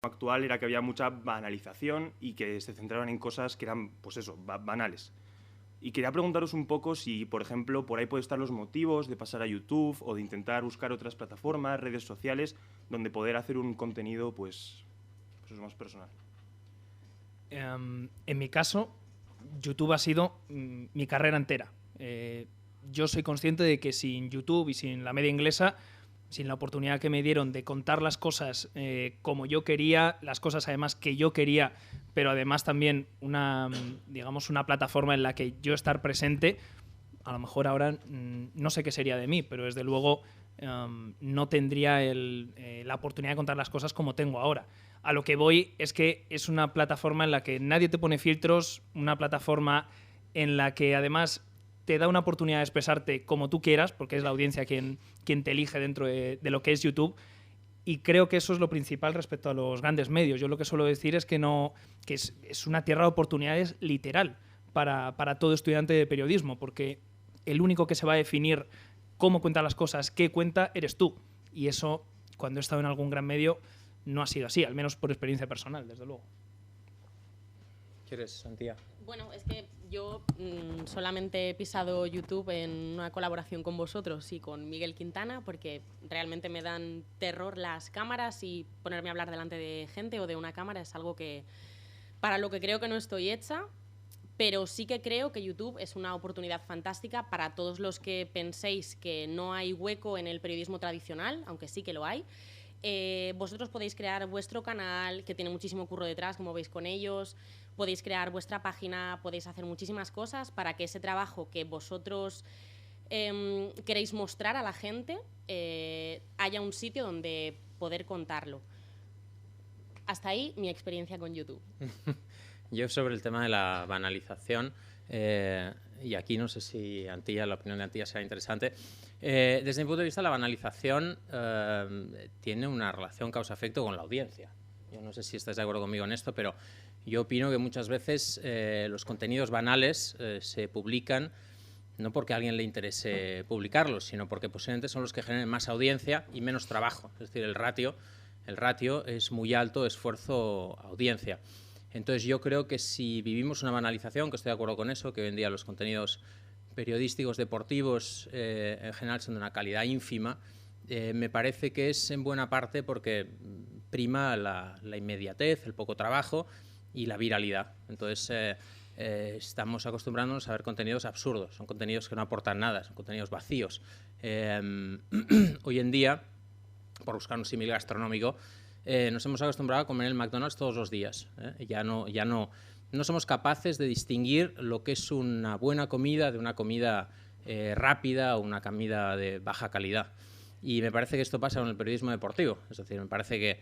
actual era que había mucha banalización y que se centraban en cosas que eran, pues eso, banales. Y quería preguntaros un poco si, por ejemplo, por ahí pueden estar los motivos de pasar a YouTube o de intentar buscar otras plataformas, redes sociales, donde poder hacer un contenido, pues eso, más personal. En mi caso, YouTube ha sido mi carrera entera. Yo soy consciente de que sin YouTube y sin la media inglesa, sin la oportunidad que me dieron de contar las cosas como yo quería, las cosas además que yo quería, pero además también digamos, una plataforma en la que yo estar presente, a lo mejor ahora no sé qué sería de mí, pero desde luego no tendría la oportunidad de contar las cosas como tengo ahora. A lo que voy es que es una plataforma en la que nadie te pone filtros, una plataforma en la que además te da una oportunidad de expresarte como tú quieras, porque es la audiencia quien te elige dentro de lo que es YouTube. Y creo que eso es lo principal respecto a los grandes medios. Yo lo que suelo decir es que es una tierra de oportunidades literal para todo estudiante de periodismo, porque el único que se va a definir cómo cuenta las cosas, qué cuenta, eres tú. Y eso, cuando he estado en algún gran medio, no ha sido así, al menos por experiencia personal, desde luego. ¿Quieres, Santiago? Bueno, es que yo solamente he pisado YouTube en una colaboración con vosotros y con Miguel Quintana, porque realmente me dan terror las cámaras y ponerme a hablar delante de gente o de una cámara es algo que, para lo que creo que no estoy hecha, pero sí que creo que YouTube es una oportunidad fantástica para todos los que penséis que no hay hueco en el periodismo tradicional, aunque sí que lo hay. Vosotros podéis crear vuestro canal, que tiene muchísimo curro detrás, como veis con ellos. Podéis crear vuestra página, podéis hacer muchísimas cosas para que ese trabajo que vosotros queréis mostrar a la gente haya un sitio donde poder contarlo. Hasta ahí mi experiencia con YouTube. Yo sobre el tema de la banalización, y aquí no sé si Antía, la opinión de Antía será interesante, desde mi punto de vista la banalización tiene una relación causa-efecto con la audiencia. Yo no sé si estáis de acuerdo conmigo en esto, pero yo opino que muchas veces los contenidos banales se publican no porque a alguien le interese publicarlos, sino porque posiblemente son los que generen más audiencia y menos trabajo. Es decir, el ratio es muy alto, esfuerzo-audiencia. Entonces yo creo que si vivimos una banalización, que estoy de acuerdo con eso, que hoy en día los contenidos periodísticos, deportivos, en general son de una calidad ínfima, me parece que es en buena parte porque prima la inmediatez, el poco trabajo y la viralidad. Entonces estamos acostumbrándonos a ver contenidos absurdos, son contenidos que no aportan nada, son contenidos vacíos. Hoy en día, por buscar un símil gastronómico, nos hemos acostumbrado a comer en el McDonald's todos los días. Ya no somos capaces de distinguir lo que es una buena comida de una comida rápida o una comida de baja calidad. Y me parece que esto pasa con el periodismo deportivo. Es decir, me parece que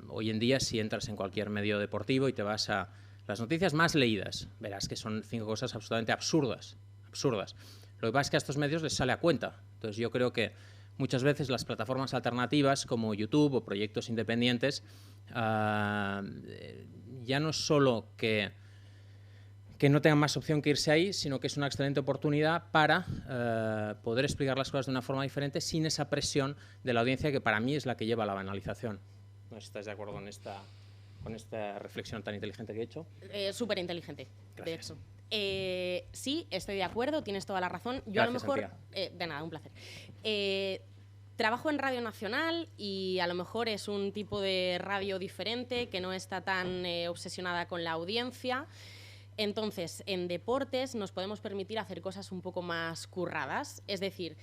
hoy en día si entras en cualquier medio deportivo y te vas a las noticias más leídas, verás que son 5 cosas absolutamente absurdas. Lo que pasa es que a estos medios les sale a cuenta. Entonces yo creo que muchas veces las plataformas alternativas como YouTube o proyectos independientes ya no es solo que no tengan más opción que irse ahí, sino que es una excelente oportunidad para poder explicar las cosas de una forma diferente sin esa presión de la audiencia que para mí es la que lleva a la banalización. No sé si estás de acuerdo con esta reflexión tan inteligente que he hecho. Súper inteligente, de Gracias. hecho. Sí, estoy de acuerdo, tienes toda la razón. Yo Gracias, a lo mejor... Santiago. de nada, un placer. Trabajo en Radio Nacional y a lo mejor es un tipo de radio diferente que no está tan obsesionada con la audiencia. Entonces, en deportes nos podemos permitir hacer cosas un poco más curradas. Es decir,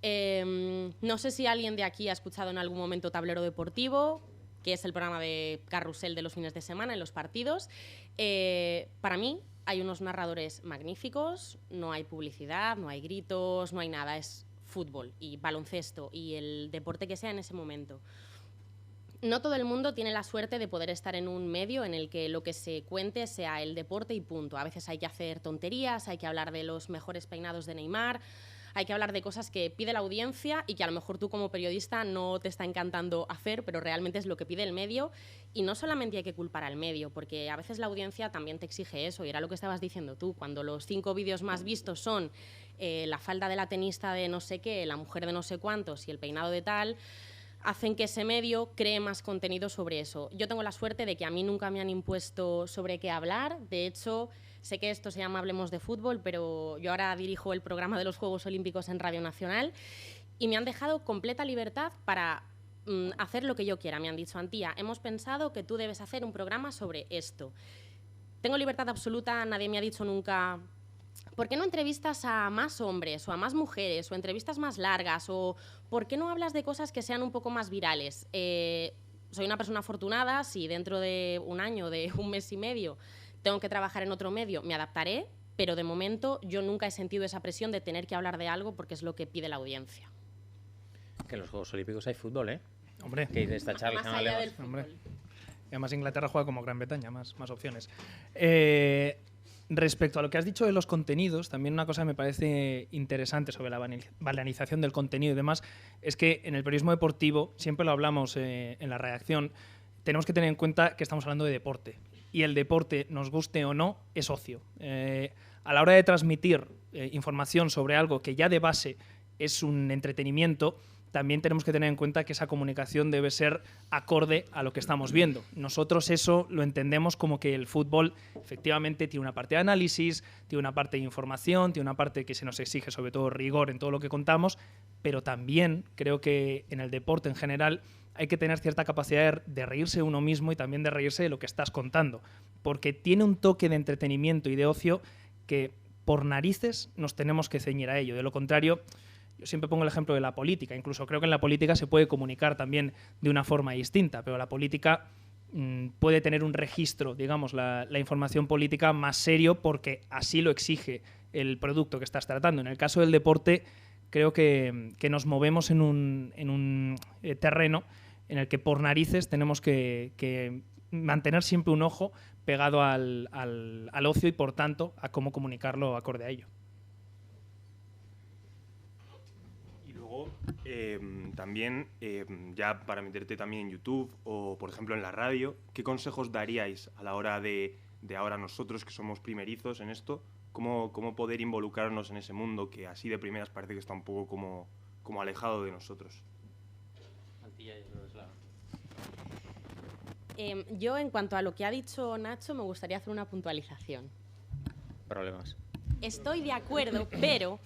no sé si alguien de aquí ha escuchado en algún momento Tablero Deportivo, que es el programa de carrusel de los fines de semana en los partidos. Para mí hay unos narradores magníficos, no hay publicidad, no hay gritos, no hay nada, es fútbol y baloncesto y el deporte que sea en ese momento. No todo el mundo tiene la suerte de poder estar en un medio en el que lo que se cuente sea el deporte y punto. A veces hay que hacer tonterías, hay que hablar de los mejores peinados de Neymar, hay que hablar de cosas que pide la audiencia y que a lo mejor tú como periodista no te está encantando hacer, pero realmente es lo que pide el medio. Y no solamente hay que culpar al medio, porque a veces la audiencia también te exige eso, y era lo que estabas diciendo tú, cuando los 5 vídeos más vistos son la falda de la tenista de no sé qué, la mujer de no sé cuántos y el peinado de tal... hacen que ese medio cree más contenido sobre eso. Yo tengo la suerte de que a mí nunca me han impuesto sobre qué hablar. De hecho, sé que esto se llama Hablemos de Fútbol, pero yo ahora dirijo el programa de los Juegos Olímpicos en Radio Nacional y me han dejado completa libertad para hacer lo que yo quiera. Me han dicho, Antía, hemos pensado que tú debes hacer un programa sobre esto. Tengo libertad absoluta, nadie me ha dicho nunca, ¿por qué no entrevistas a más hombres o a más mujeres o entrevistas más largas? ¿O por qué no hablas de cosas que sean un poco más virales? Soy una persona afortunada, si dentro de un año, de un mes y medio, tengo que trabajar en otro medio, me adaptaré, pero de momento yo nunca he sentido esa presión de tener que hablar de algo porque es lo que pide la audiencia. Que en los Juegos Olímpicos hay fútbol, ¿eh? Hombre, Que de esta charla Más allá del hombre. fútbol. Y además Inglaterra juega como Gran Bretaña, más opciones. Respecto a lo que has dicho de los contenidos, también una cosa que me parece interesante sobre la banalización del contenido y demás, es que en el periodismo deportivo, siempre lo hablamos en la redacción, tenemos que tener en cuenta que estamos hablando de deporte. Y el deporte, nos guste o no, es ocio. A la hora de transmitir información sobre algo que ya de base es un entretenimiento, también tenemos que tener en cuenta que esa comunicación debe ser acorde a lo que estamos viendo. Nosotros eso lo entendemos como que el fútbol efectivamente tiene una parte de análisis, tiene una parte de información, tiene una parte que se nos exige sobre todo rigor en todo lo que contamos, pero también creo que en el deporte en general hay que tener cierta capacidad de reírse de uno mismo y también de reírse de lo que estás contando, porque tiene un toque de entretenimiento y de ocio que por narices nos tenemos que ceñir a ello. De lo contrario, yo siempre pongo el ejemplo de la política. Incluso creo que en la política se puede comunicar también de una forma distinta, pero la política puede tener un registro, digamos, la información política más serio porque así lo exige el producto que estás tratando. En el caso del deporte, creo que nos movemos en un terreno en el que por narices tenemos que mantener siempre un ojo pegado al ocio y, por tanto, a cómo comunicarlo acorde a ello. También, ya para meterte también en YouTube o, por ejemplo, en la radio, ¿qué consejos daríais a la hora de ahora nosotros, que somos primerizos en esto, cómo poder involucrarnos en ese mundo que así de primeras parece que está un poco como alejado de nosotros? Yo, en cuanto a lo que ha dicho Nacho, me gustaría hacer una puntualización. Problemas. Estoy de acuerdo, pero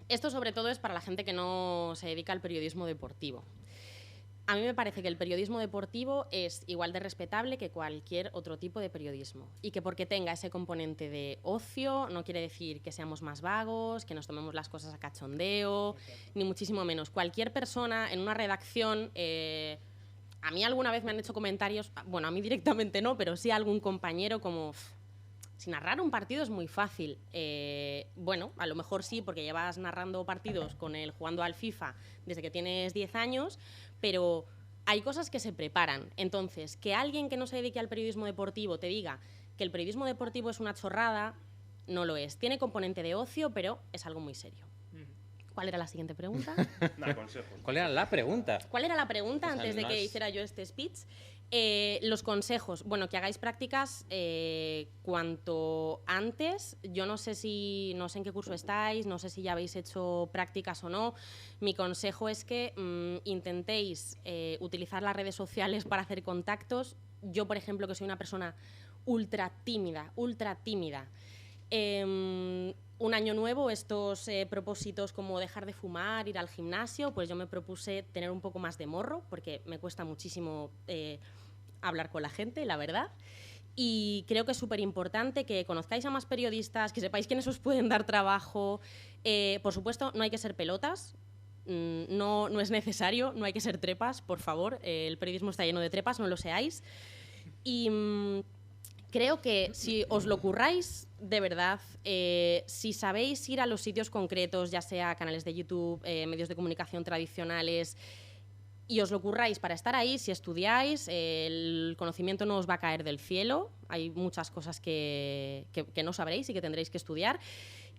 esto sobre todo es para la gente que no se dedica al periodismo deportivo. A mí me parece que el periodismo deportivo es igual de respetable que cualquier otro tipo de periodismo y que porque tenga ese componente de ocio no quiere decir que seamos más vagos, que nos tomemos las cosas a cachondeo, ni muchísimo menos. Cualquier persona en una redacción, a mí alguna vez me han hecho comentarios, bueno, a mí directamente no, pero sí a algún compañero como... Si narrar un partido es muy fácil. Bueno, a lo mejor sí, porque llevas narrando partidos jugando al FIFA desde que tienes 10 años, pero hay cosas que se preparan. Entonces, que alguien que no se dedique al periodismo deportivo te diga que el periodismo deportivo es una chorrada, no lo es. Tiene componente de ocio, pero es algo muy serio. ¿Cuál era la siguiente pregunta? ¿Cuál era la pregunta? ¿Cuál era la pregunta Pues antes de que hiciera yo este speech? Los consejos. Bueno, que hagáis prácticas cuanto antes. Yo no sé en qué curso estáis, no sé si ya habéis hecho prácticas o no. Mi consejo es que intentéis utilizar las redes sociales para hacer contactos. Yo, por ejemplo, que soy una persona ultra tímida, un año nuevo, estos propósitos como dejar de fumar, ir al gimnasio, pues yo me propuse tener un poco más de morro, porque me cuesta muchísimo hablar con la gente, la verdad. Y creo que es súper importante que conozcáis a más periodistas, que sepáis quiénes os pueden dar trabajo. Por supuesto, no hay que ser pelotas, no es necesario, no hay que ser trepas, por favor. El periodismo está lleno de trepas, no lo seáis. Y... creo que si os lo curráis de verdad, si sabéis ir a los sitios concretos, ya sea canales de YouTube, medios de comunicación tradicionales, y os lo curráis para estar ahí, si estudiáis, el conocimiento no os va a caer del cielo, hay muchas cosas que no sabréis y que tendréis que estudiar,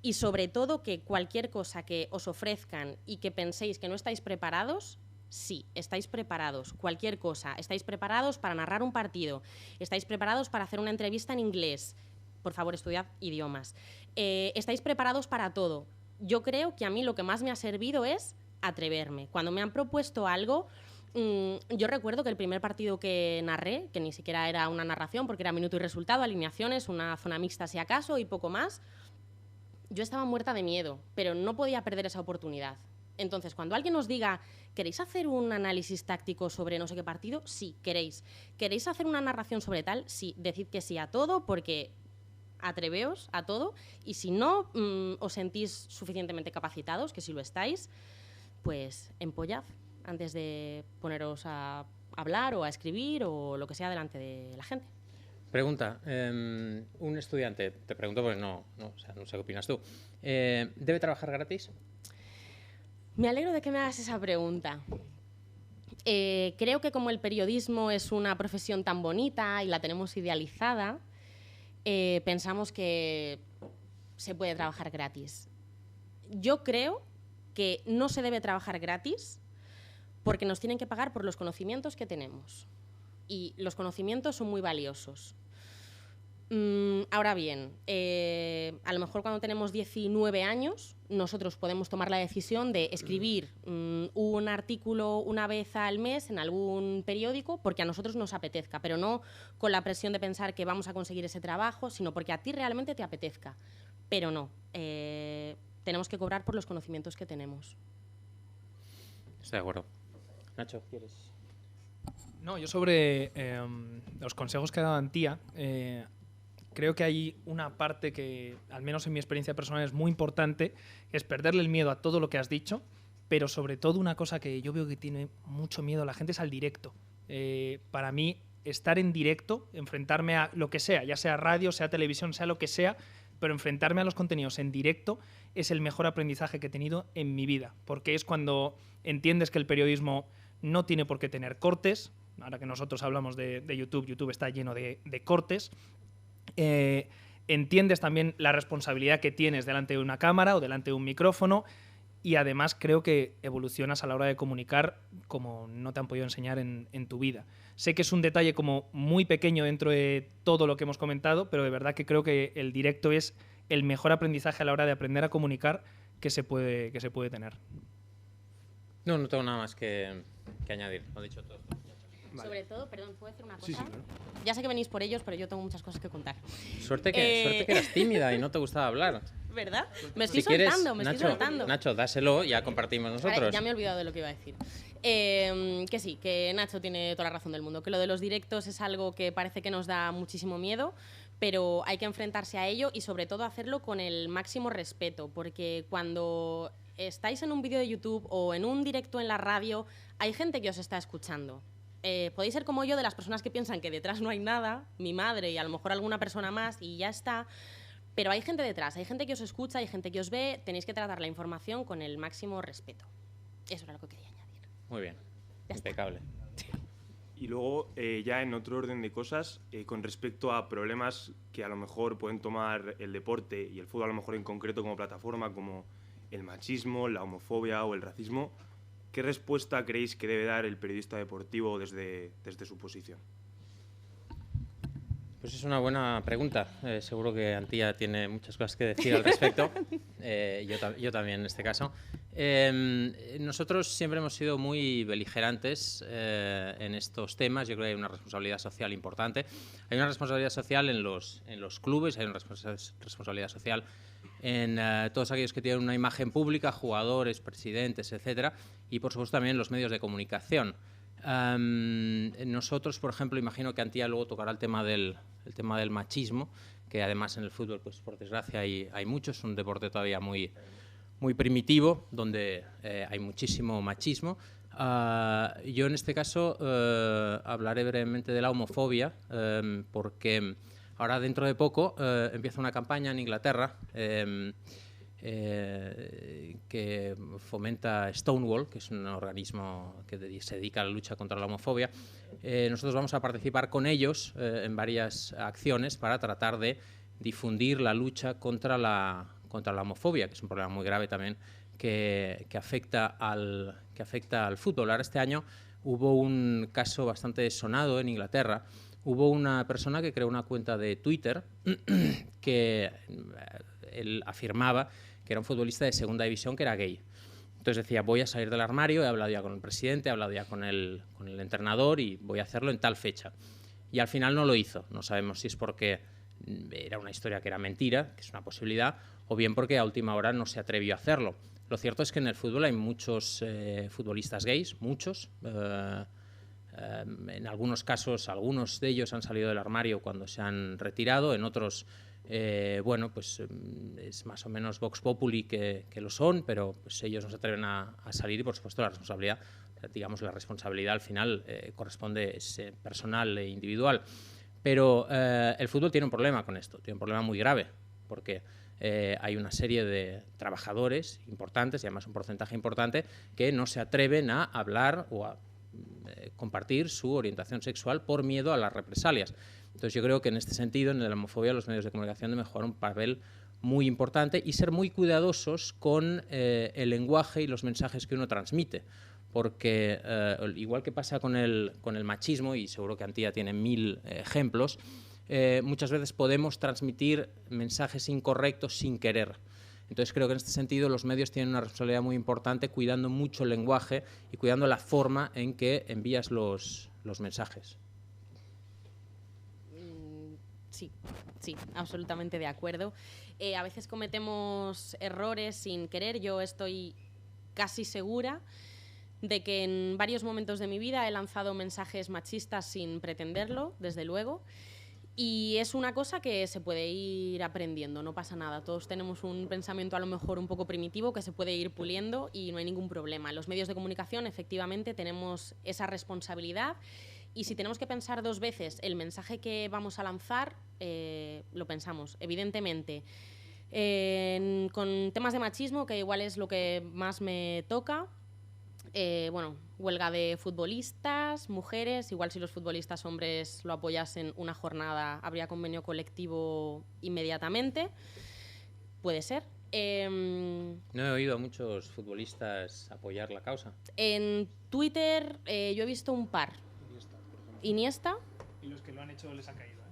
y sobre todo que cualquier cosa que os ofrezcan y que penséis que no estáis preparados, sí, estáis preparados, cualquier cosa. Estáis preparados para narrar un partido, estáis preparados para hacer una entrevista en inglés. Por favor, estudiad idiomas. Estáis preparados para todo. Yo creo que a mí lo que más me ha servido es atreverme. Cuando me han propuesto algo, yo recuerdo que el primer partido que narré, que ni siquiera era una narración porque era minuto y resultado, alineaciones, una zona mixta si acaso y poco más, yo estaba muerta de miedo, pero no podía perder esa oportunidad. Entonces, cuando alguien os diga, ¿queréis hacer un análisis táctico sobre no sé qué partido? Sí, queréis. ¿Queréis hacer una narración sobre tal? Sí, decid que sí a todo porque atreveos a todo y si no os sentís suficientemente capacitados, que si lo estáis, pues empollad antes de poneros a hablar o a escribir o lo que sea delante de la gente. Pregunta, un estudiante, te pregunto porque no sé qué opinas tú, ¿debe trabajar gratis? Me alegro de que me hagas esa pregunta. Creo que como el periodismo es una profesión tan bonita y la tenemos idealizada, pensamos que se puede trabajar gratis. Yo creo que no se debe trabajar gratis porque nos tienen que pagar por los conocimientos que tenemos. Y los conocimientos son muy valiosos. Ahora bien, a lo mejor cuando tenemos 19 años, nosotros podemos tomar la decisión de escribir un artículo una vez al mes en algún periódico porque a nosotros nos apetezca, pero no con la presión de pensar que vamos a conseguir ese trabajo, sino porque a ti realmente te apetezca. Pero no, tenemos que cobrar por los conocimientos que tenemos. Estoy de acuerdo. Nacho, ¿quieres? No, yo sobre los consejos que ha dado Antía, creo que hay una parte que, al menos en mi experiencia personal, es muy importante, es perderle el miedo a todo lo que has dicho, pero sobre todo una cosa que yo veo que tiene mucho miedo la gente es al directo. Para mí, estar en directo, enfrentarme a lo que sea, ya sea radio, sea televisión, sea lo que sea, pero enfrentarme a los contenidos en directo es el mejor aprendizaje que he tenido en mi vida, porque es cuando entiendes que el periodismo no tiene por qué tener cortes. Ahora que nosotros hablamos de YouTube, YouTube está lleno de cortes. Entiendes también la responsabilidad que tienes delante de una cámara o delante de un micrófono y además creo que evolucionas a la hora de comunicar como no te han podido enseñar en tu vida. Sé que es un detalle como muy pequeño dentro de todo lo que hemos comentado, pero de verdad que creo que el directo es el mejor aprendizaje a la hora de aprender a comunicar que se puede tener. No tengo nada más que añadir, lo he dicho todo. Vale. Sobre todo, perdón, ¿puedo decir una cosa? Sí, claro. Ya sé que venís por ellos, pero yo tengo muchas cosas que contar. Suerte que eras tímida y no te gustaba hablar. ¿Verdad? Me estoy Si quieres, estoy soltando. Nacho, dáselo, ya compartimos nosotros. Vale, ya me he olvidado de lo que iba a decir. Que sí, que Nacho tiene toda la razón del mundo, que lo de los directos es algo que parece que nos da muchísimo miedo, pero hay que enfrentarse a ello y sobre todo hacerlo con el máximo respeto, porque cuando estáis en un vídeo de YouTube o en un directo en la radio, hay gente que os está escuchando. Podéis ser como yo, de las personas que piensan que detrás no hay nada, mi madre y a lo mejor alguna persona más y ya está, pero hay gente detrás, hay gente que os escucha, hay gente que os ve, tenéis que tratar la información con el máximo respeto. Eso era lo que quería añadir. Muy bien, Ya impecable. Y luego, ya en otro orden de cosas, con respecto a problemas que a lo mejor pueden tomar el deporte y el fútbol a lo mejor en concreto como plataforma, como el machismo, la homofobia o el racismo, ¿qué respuesta creéis que debe dar el periodista deportivo desde su posición? Pues es una buena pregunta. Seguro que Antía tiene muchas cosas que decir al respecto. Yo también en este caso. Nosotros siempre hemos sido muy beligerantes en estos temas. Yo creo que hay una responsabilidad social importante. Hay una responsabilidad social en los clubes, hay una responsabilidad social en todos aquellos que tienen una imagen pública, jugadores, presidentes, etcétera, y por supuesto también en los medios de comunicación. Nosotros, por ejemplo, imagino que Antía luego tocará el tema del machismo, que además en el fútbol, pues por desgracia hay mucho, es un deporte todavía muy primitivo, donde hay muchísimo machismo. Yo en este caso hablaré brevemente de la homofobia, porque ahora dentro de poco empieza una campaña en Inglaterra que fomenta Stonewall, que es un organismo que se dedica a la lucha contra la homofobia. Nosotros vamos a participar con ellos en varias acciones para tratar de difundir la lucha contra la homofobia, que es un problema muy grave también que afecta al fútbol. Ahora este año hubo un caso bastante sonado en Inglaterra. Hubo una persona que creó una cuenta de Twitter que él afirmaba que era un futbolista de segunda división que era gay. Entonces decía, voy a salir del armario, he hablado ya con el presidente, he hablado ya con el entrenador y voy a hacerlo en tal fecha. Y al final no lo hizo. No sabemos si es porque era una historia que era mentira, que es una posibilidad, o bien porque a última hora no se atrevió a hacerlo. Lo cierto es que en el fútbol hay muchos futbolistas gays, muchos. En algunos casos, algunos de ellos han salido del armario cuando se han retirado, en otros, bueno, pues es más o menos Vox Populi que lo son, pero pues ellos no se atreven a salir y, por supuesto, la responsabilidad, digamos, la responsabilidad al final corresponde, es personal e individual. Pero el fútbol tiene un problema con esto, tiene un problema muy grave, porque hay una serie de trabajadores importantes, y además un porcentaje importante, que no se atreven a hablar o a compartir su orientación sexual por miedo a las represalias. Entonces yo creo que en este sentido, en la homofobia, los medios de comunicación deben jugar un papel muy importante y ser muy cuidadosos con el lenguaje y los mensajes que uno transmite. Porque igual que pasa con el machismo, y seguro que Antía tiene 1000 ejemplos, muchas veces podemos transmitir mensajes incorrectos sin querer. Entonces creo que en este sentido los medios tienen una responsabilidad muy importante cuidando mucho el lenguaje y cuidando la forma en que envías los mensajes. Sí, absolutamente de acuerdo. A veces cometemos errores sin querer. Yo estoy casi segura de que en varios momentos de mi vida he lanzado mensajes machistas sin pretenderlo, desde luego. Y es una cosa que se puede ir aprendiendo, no pasa nada. Todos tenemos un pensamiento a lo mejor un poco primitivo que se puede ir puliendo y no hay ningún problema. Los medios de comunicación efectivamente tenemos esa responsabilidad y si tenemos que pensar 2 veces el mensaje que vamos a lanzar, lo pensamos, evidentemente. Con temas de machismo, que igual es lo que más me toca, bueno, huelga de futbolistas, mujeres, igual si los futbolistas hombres lo apoyasen una jornada habría convenio colectivo inmediatamente, puede ser. No he oído a muchos futbolistas apoyar la causa. En Twitter yo he visto un par. Iniesta. Y los que lo han hecho les ha caído,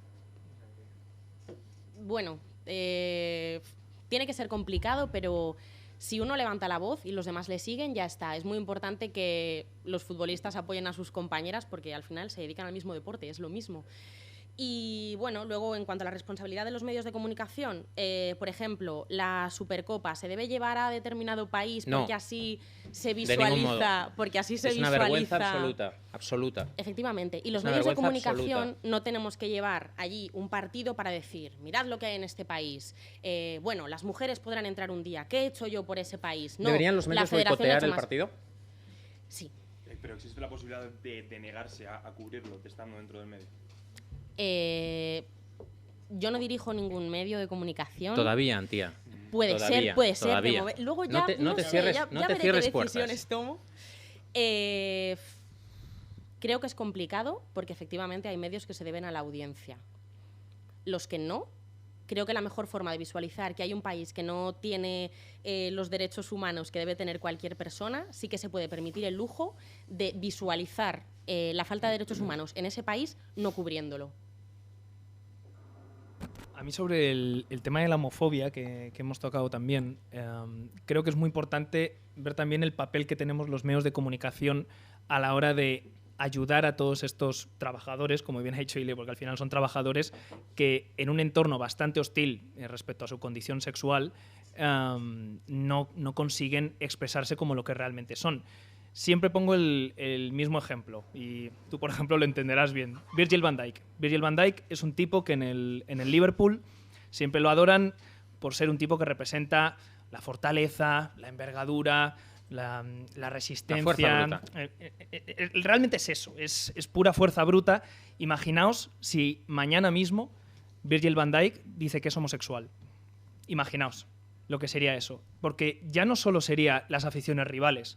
Bueno, tiene que ser complicado, pero si uno levanta la voz y los demás le siguen, ya está. Es muy importante que los futbolistas apoyen a sus compañeras porque al final se dedican al mismo deporte, es lo mismo. Y bueno, luego en cuanto a la responsabilidad de los medios de comunicación, por ejemplo, la Supercopa se debe llevar a determinado país porque así se visualiza, porque así se visualiza. Es una vergüenza absoluta. Efectivamente. Y los medios de comunicación no tenemos que llevar allí un partido para decir, mirad lo que hay en este país. Bueno, las mujeres podrán entrar un día. ¿Qué he hecho yo por ese país? No, ¿deberían los medios boicotear el partido? Sí. Pero existe la posibilidad de negarse a cubrirlo estando dentro del medio. Yo no dirijo ningún medio de comunicación. Todavía, Antía. Puede ser. Todavía. Luego ya no te cierres puertas. Tomo. Creo que es complicado porque efectivamente hay medios que se deben a la audiencia. Los que no, creo que la mejor forma de visualizar que hay un país que no tiene los derechos humanos que debe tener cualquier persona, sí que se puede permitir el lujo de visualizar la falta de derechos humanos en ese país no cubriéndolo. A mí sobre el tema de la homofobia que hemos tocado también, creo que es muy importante ver también el papel que tenemos los medios de comunicación a la hora de ayudar a todos estos trabajadores, como bien ha dicho Ile, porque al final son trabajadores que en un entorno bastante hostil respecto a su condición sexual no consiguen expresarse como lo que realmente son. Siempre pongo el mismo ejemplo y tú, por ejemplo, lo entenderás bien. Virgil van Dijk. Virgil van Dijk es un tipo que en el Liverpool siempre lo adoran por ser un tipo que representa la fortaleza, la envergadura, la resistencia. La fuerza bruta. Realmente es eso, es pura fuerza bruta. Imaginaos si mañana mismo Virgil van Dijk dice que es homosexual. Imaginaos lo que sería eso. Porque ya no solo sería las aficiones rivales.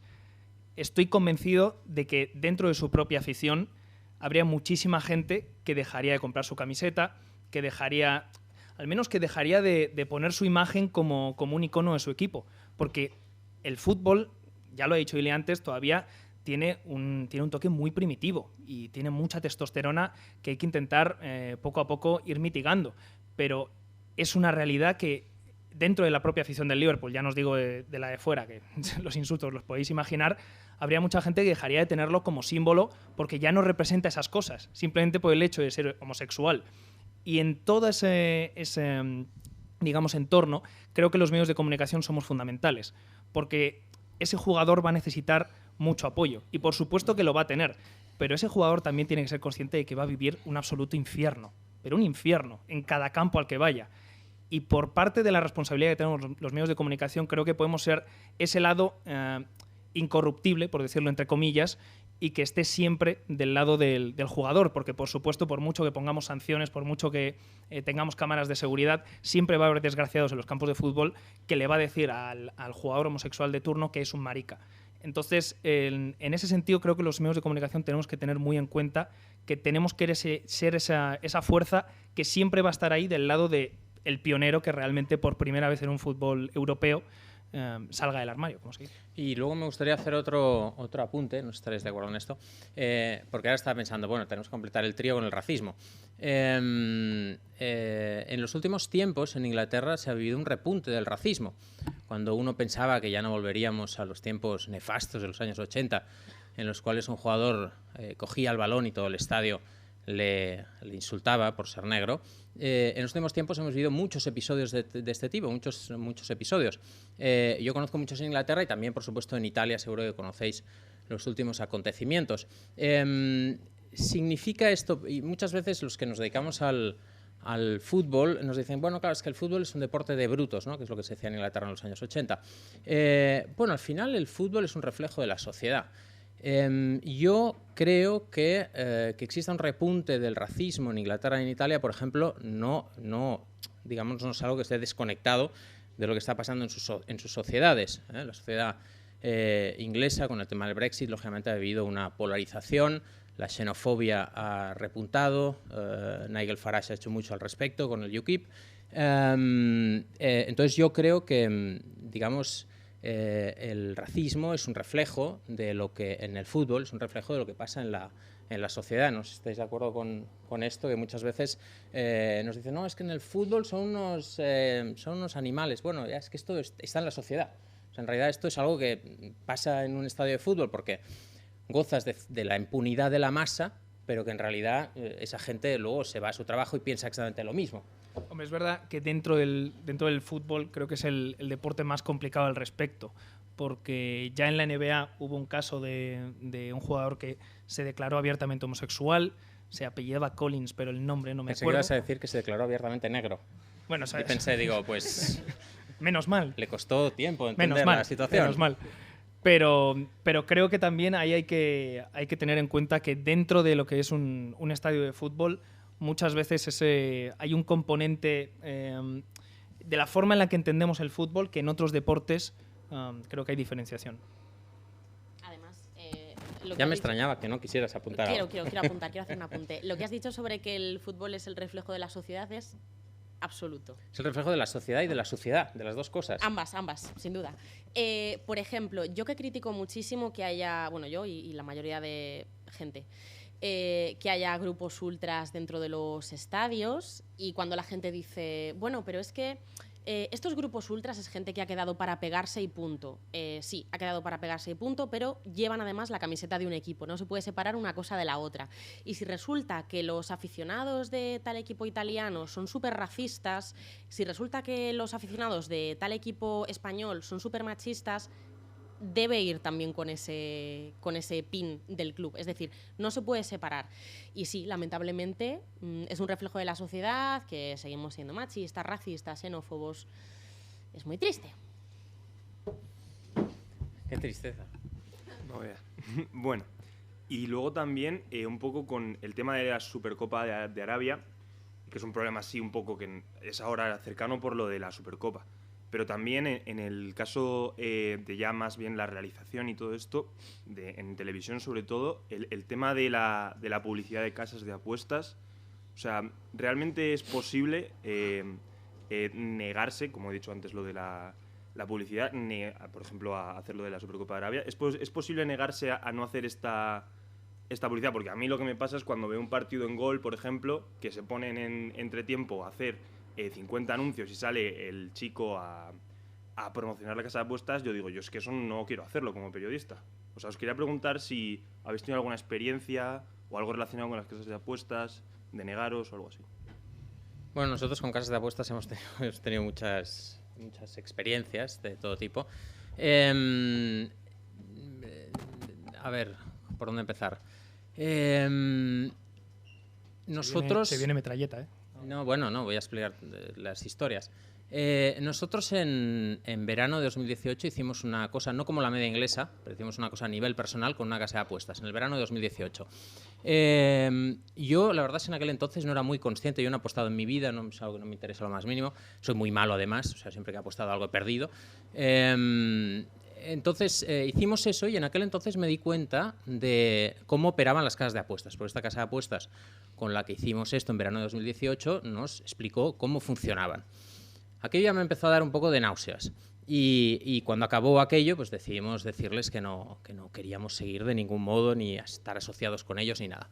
Estoy convencido de que dentro de su propia afición habría muchísima gente que dejaría de comprar su camiseta, que dejaría, al menos que dejaría de poner su imagen como un icono de su equipo. Porque el fútbol, ya lo he dicho Ile antes, todavía tiene un toque muy primitivo y tiene mucha testosterona que hay que intentar poco a poco ir mitigando. Pero es una realidad que dentro de la propia afición del Liverpool, ya no os digo de la de fuera, que los insultos los podéis imaginar, habría mucha gente que dejaría de tenerlo como símbolo porque ya no representa esas cosas, simplemente por el hecho de ser homosexual. Y en todo ese digamos, entorno, creo que los medios de comunicación somos fundamentales, porque ese jugador va a necesitar mucho apoyo, y por supuesto que lo va a tener, pero ese jugador también tiene que ser consciente de que va a vivir un absoluto infierno, pero un infierno en cada campo al que vaya. Y por parte de la responsabilidad que tenemos los medios de comunicación, creo que podemos ser ese lado incorruptible, por decirlo entre comillas, y que esté siempre del lado del jugador, porque por supuesto, por mucho que pongamos sanciones, por mucho que tengamos cámaras de seguridad, siempre va a haber desgraciados en los campos de fútbol que le va a decir al jugador homosexual de turno que es un marica. Entonces, en ese sentido, creo que los medios de comunicación tenemos que tener muy en cuenta que tenemos que ser esa fuerza que siempre va a estar ahí del lado del pionero que realmente por primera vez en un fútbol europeo salga del armario, como se dice. Y luego me gustaría hacer otro apunte, no sé si estaréis de acuerdo en esto, porque ahora estaba pensando, bueno, tenemos que completar el trío con el racismo. En los últimos tiempos en Inglaterra se ha vivido un repunte del racismo. Cuando uno pensaba que ya no volveríamos a los tiempos nefastos de los años 80, en los cuales un jugador cogía el balón y todo el estadio le insultaba por ser negro, en los últimos tiempos hemos vivido muchos episodios de este tipo, muchos episodios. Yo conozco muchos en Inglaterra y también, por supuesto, en Italia, seguro que conocéis los últimos acontecimientos. Significa esto, y muchas veces los que nos dedicamos al fútbol nos dicen, bueno, claro, es que el fútbol es un deporte de brutos, ¿no? Que es lo que se decía en Inglaterra en los años 80. Bueno, al final el fútbol es un reflejo de la sociedad. Yo creo que exista un repunte del racismo en Inglaterra y en Italia, por ejemplo, no es algo que esté desconectado de lo que está pasando en sus sociedades. La sociedad inglesa, con el tema del Brexit, lógicamente ha vivido una polarización, la xenofobia ha repuntado, Nigel Farage ha hecho mucho al respecto con el UKIP. Entonces yo creo que, digamos, el racismo es un reflejo de lo que en el fútbol, es un reflejo de lo que pasa en la sociedad. No sé si estáis de acuerdo con esto, que muchas veces nos dicen, no, es que en el fútbol son unos animales. Bueno, ya es que esto está en la sociedad. O sea, en realidad esto es algo que pasa en un estadio de fútbol porque gozas de la impunidad de la masa, pero que en realidad esa gente luego se va a su trabajo y piensa exactamente lo mismo. Hombre, es verdad que dentro del fútbol creo que es el deporte más complicado al respecto, porque ya en la NBA hubo un caso de un jugador que se declaró abiertamente homosexual, se apellidaba Collins, pero el nombre no me acuerdo. Pensé que ibas a decir que se declaró abiertamente negro. Bueno, ¿sabes? Y pensé, digo, pues... menos mal. Le costó tiempo entender la situación. Menos mal. Pero creo que también ahí hay que tener en cuenta que dentro de lo que es un estadio de fútbol, muchas veces hay un componente de la forma en la que entendemos el fútbol que en otros deportes creo que hay diferenciación. Además, ya me extrañaba que no quisieras apuntar. Quiero apuntar, quiero hacer un apunte. Lo que has dicho sobre que el fútbol es el reflejo de la sociedad es absoluto. Es el reflejo de la sociedad y de la suciedad, de las dos cosas. Ambas, sin duda. Por ejemplo, yo que critico muchísimo que haya, bueno, yo y la mayoría de gente, que haya grupos ultras dentro de los estadios, y cuando la gente dice, bueno, pero es que estos grupos ultras es gente que ha quedado para pegarse y punto. Sí, ha quedado para pegarse y punto, pero llevan además la camiseta de un equipo. No se puede separar una cosa de la otra. Y si resulta que los aficionados de tal equipo italiano son súper racistas, si resulta que los aficionados de tal equipo español son súper machistas, debe ir también con ese pin del club. Es decir, no se puede separar. Y sí, lamentablemente, es un reflejo de la sociedad, que seguimos siendo machistas, racistas, xenófobos. Es muy triste. Qué tristeza. Bueno, y luego también un poco con el tema de la Supercopa de Arabia, que es un problema así un poco que es ahora cercano por lo de la Supercopa. Pero también en el caso de ya más bien la realización y todo esto, en televisión sobre todo, el tema de la publicidad de casas de apuestas, o sea, realmente es posible negarse, como he dicho antes, lo de la publicidad, por ejemplo, a hacer lo de la Supercopa de Arabia. ¿Es posible negarse a no hacer esta publicidad? Porque a mí lo que me pasa es cuando veo un partido en Gol, por ejemplo, que se ponen en entretiempo a hacer 50 anuncios y sale el chico a promocionar la casa de apuestas, yo digo, yo es que eso no quiero hacerlo como periodista. O sea, os quería preguntar si habéis tenido alguna experiencia o algo relacionado con las casas de apuestas, de negaros o algo así. Bueno, nosotros con casas de apuestas hemos tenido muchas experiencias de todo tipo. A ver, ¿por dónde empezar? Nosotros... Se viene metralleta, ¿eh? No, bueno, no, voy a explicar las historias. Nosotros en verano de 2018 hicimos una cosa, no como la media inglesa, pero hicimos una cosa a nivel personal con una casa de apuestas, en el verano de 2018. Yo, la verdad es que en aquel entonces no era muy consciente, yo no he apostado en mi vida, no es algo que no me interesa lo más mínimo, soy muy malo además, o sea, siempre que he apostado algo he perdido. Entonces hicimos eso y en aquel entonces me di cuenta de cómo operaban las casas de apuestas, porque esta casa de apuestas con la que hicimos esto en verano de 2018 nos explicó cómo funcionaban. Aquello ya me empezó a dar un poco de náuseas y cuando acabó aquello pues decidimos decirles que no queríamos seguir de ningún modo ni estar asociados con ellos ni nada.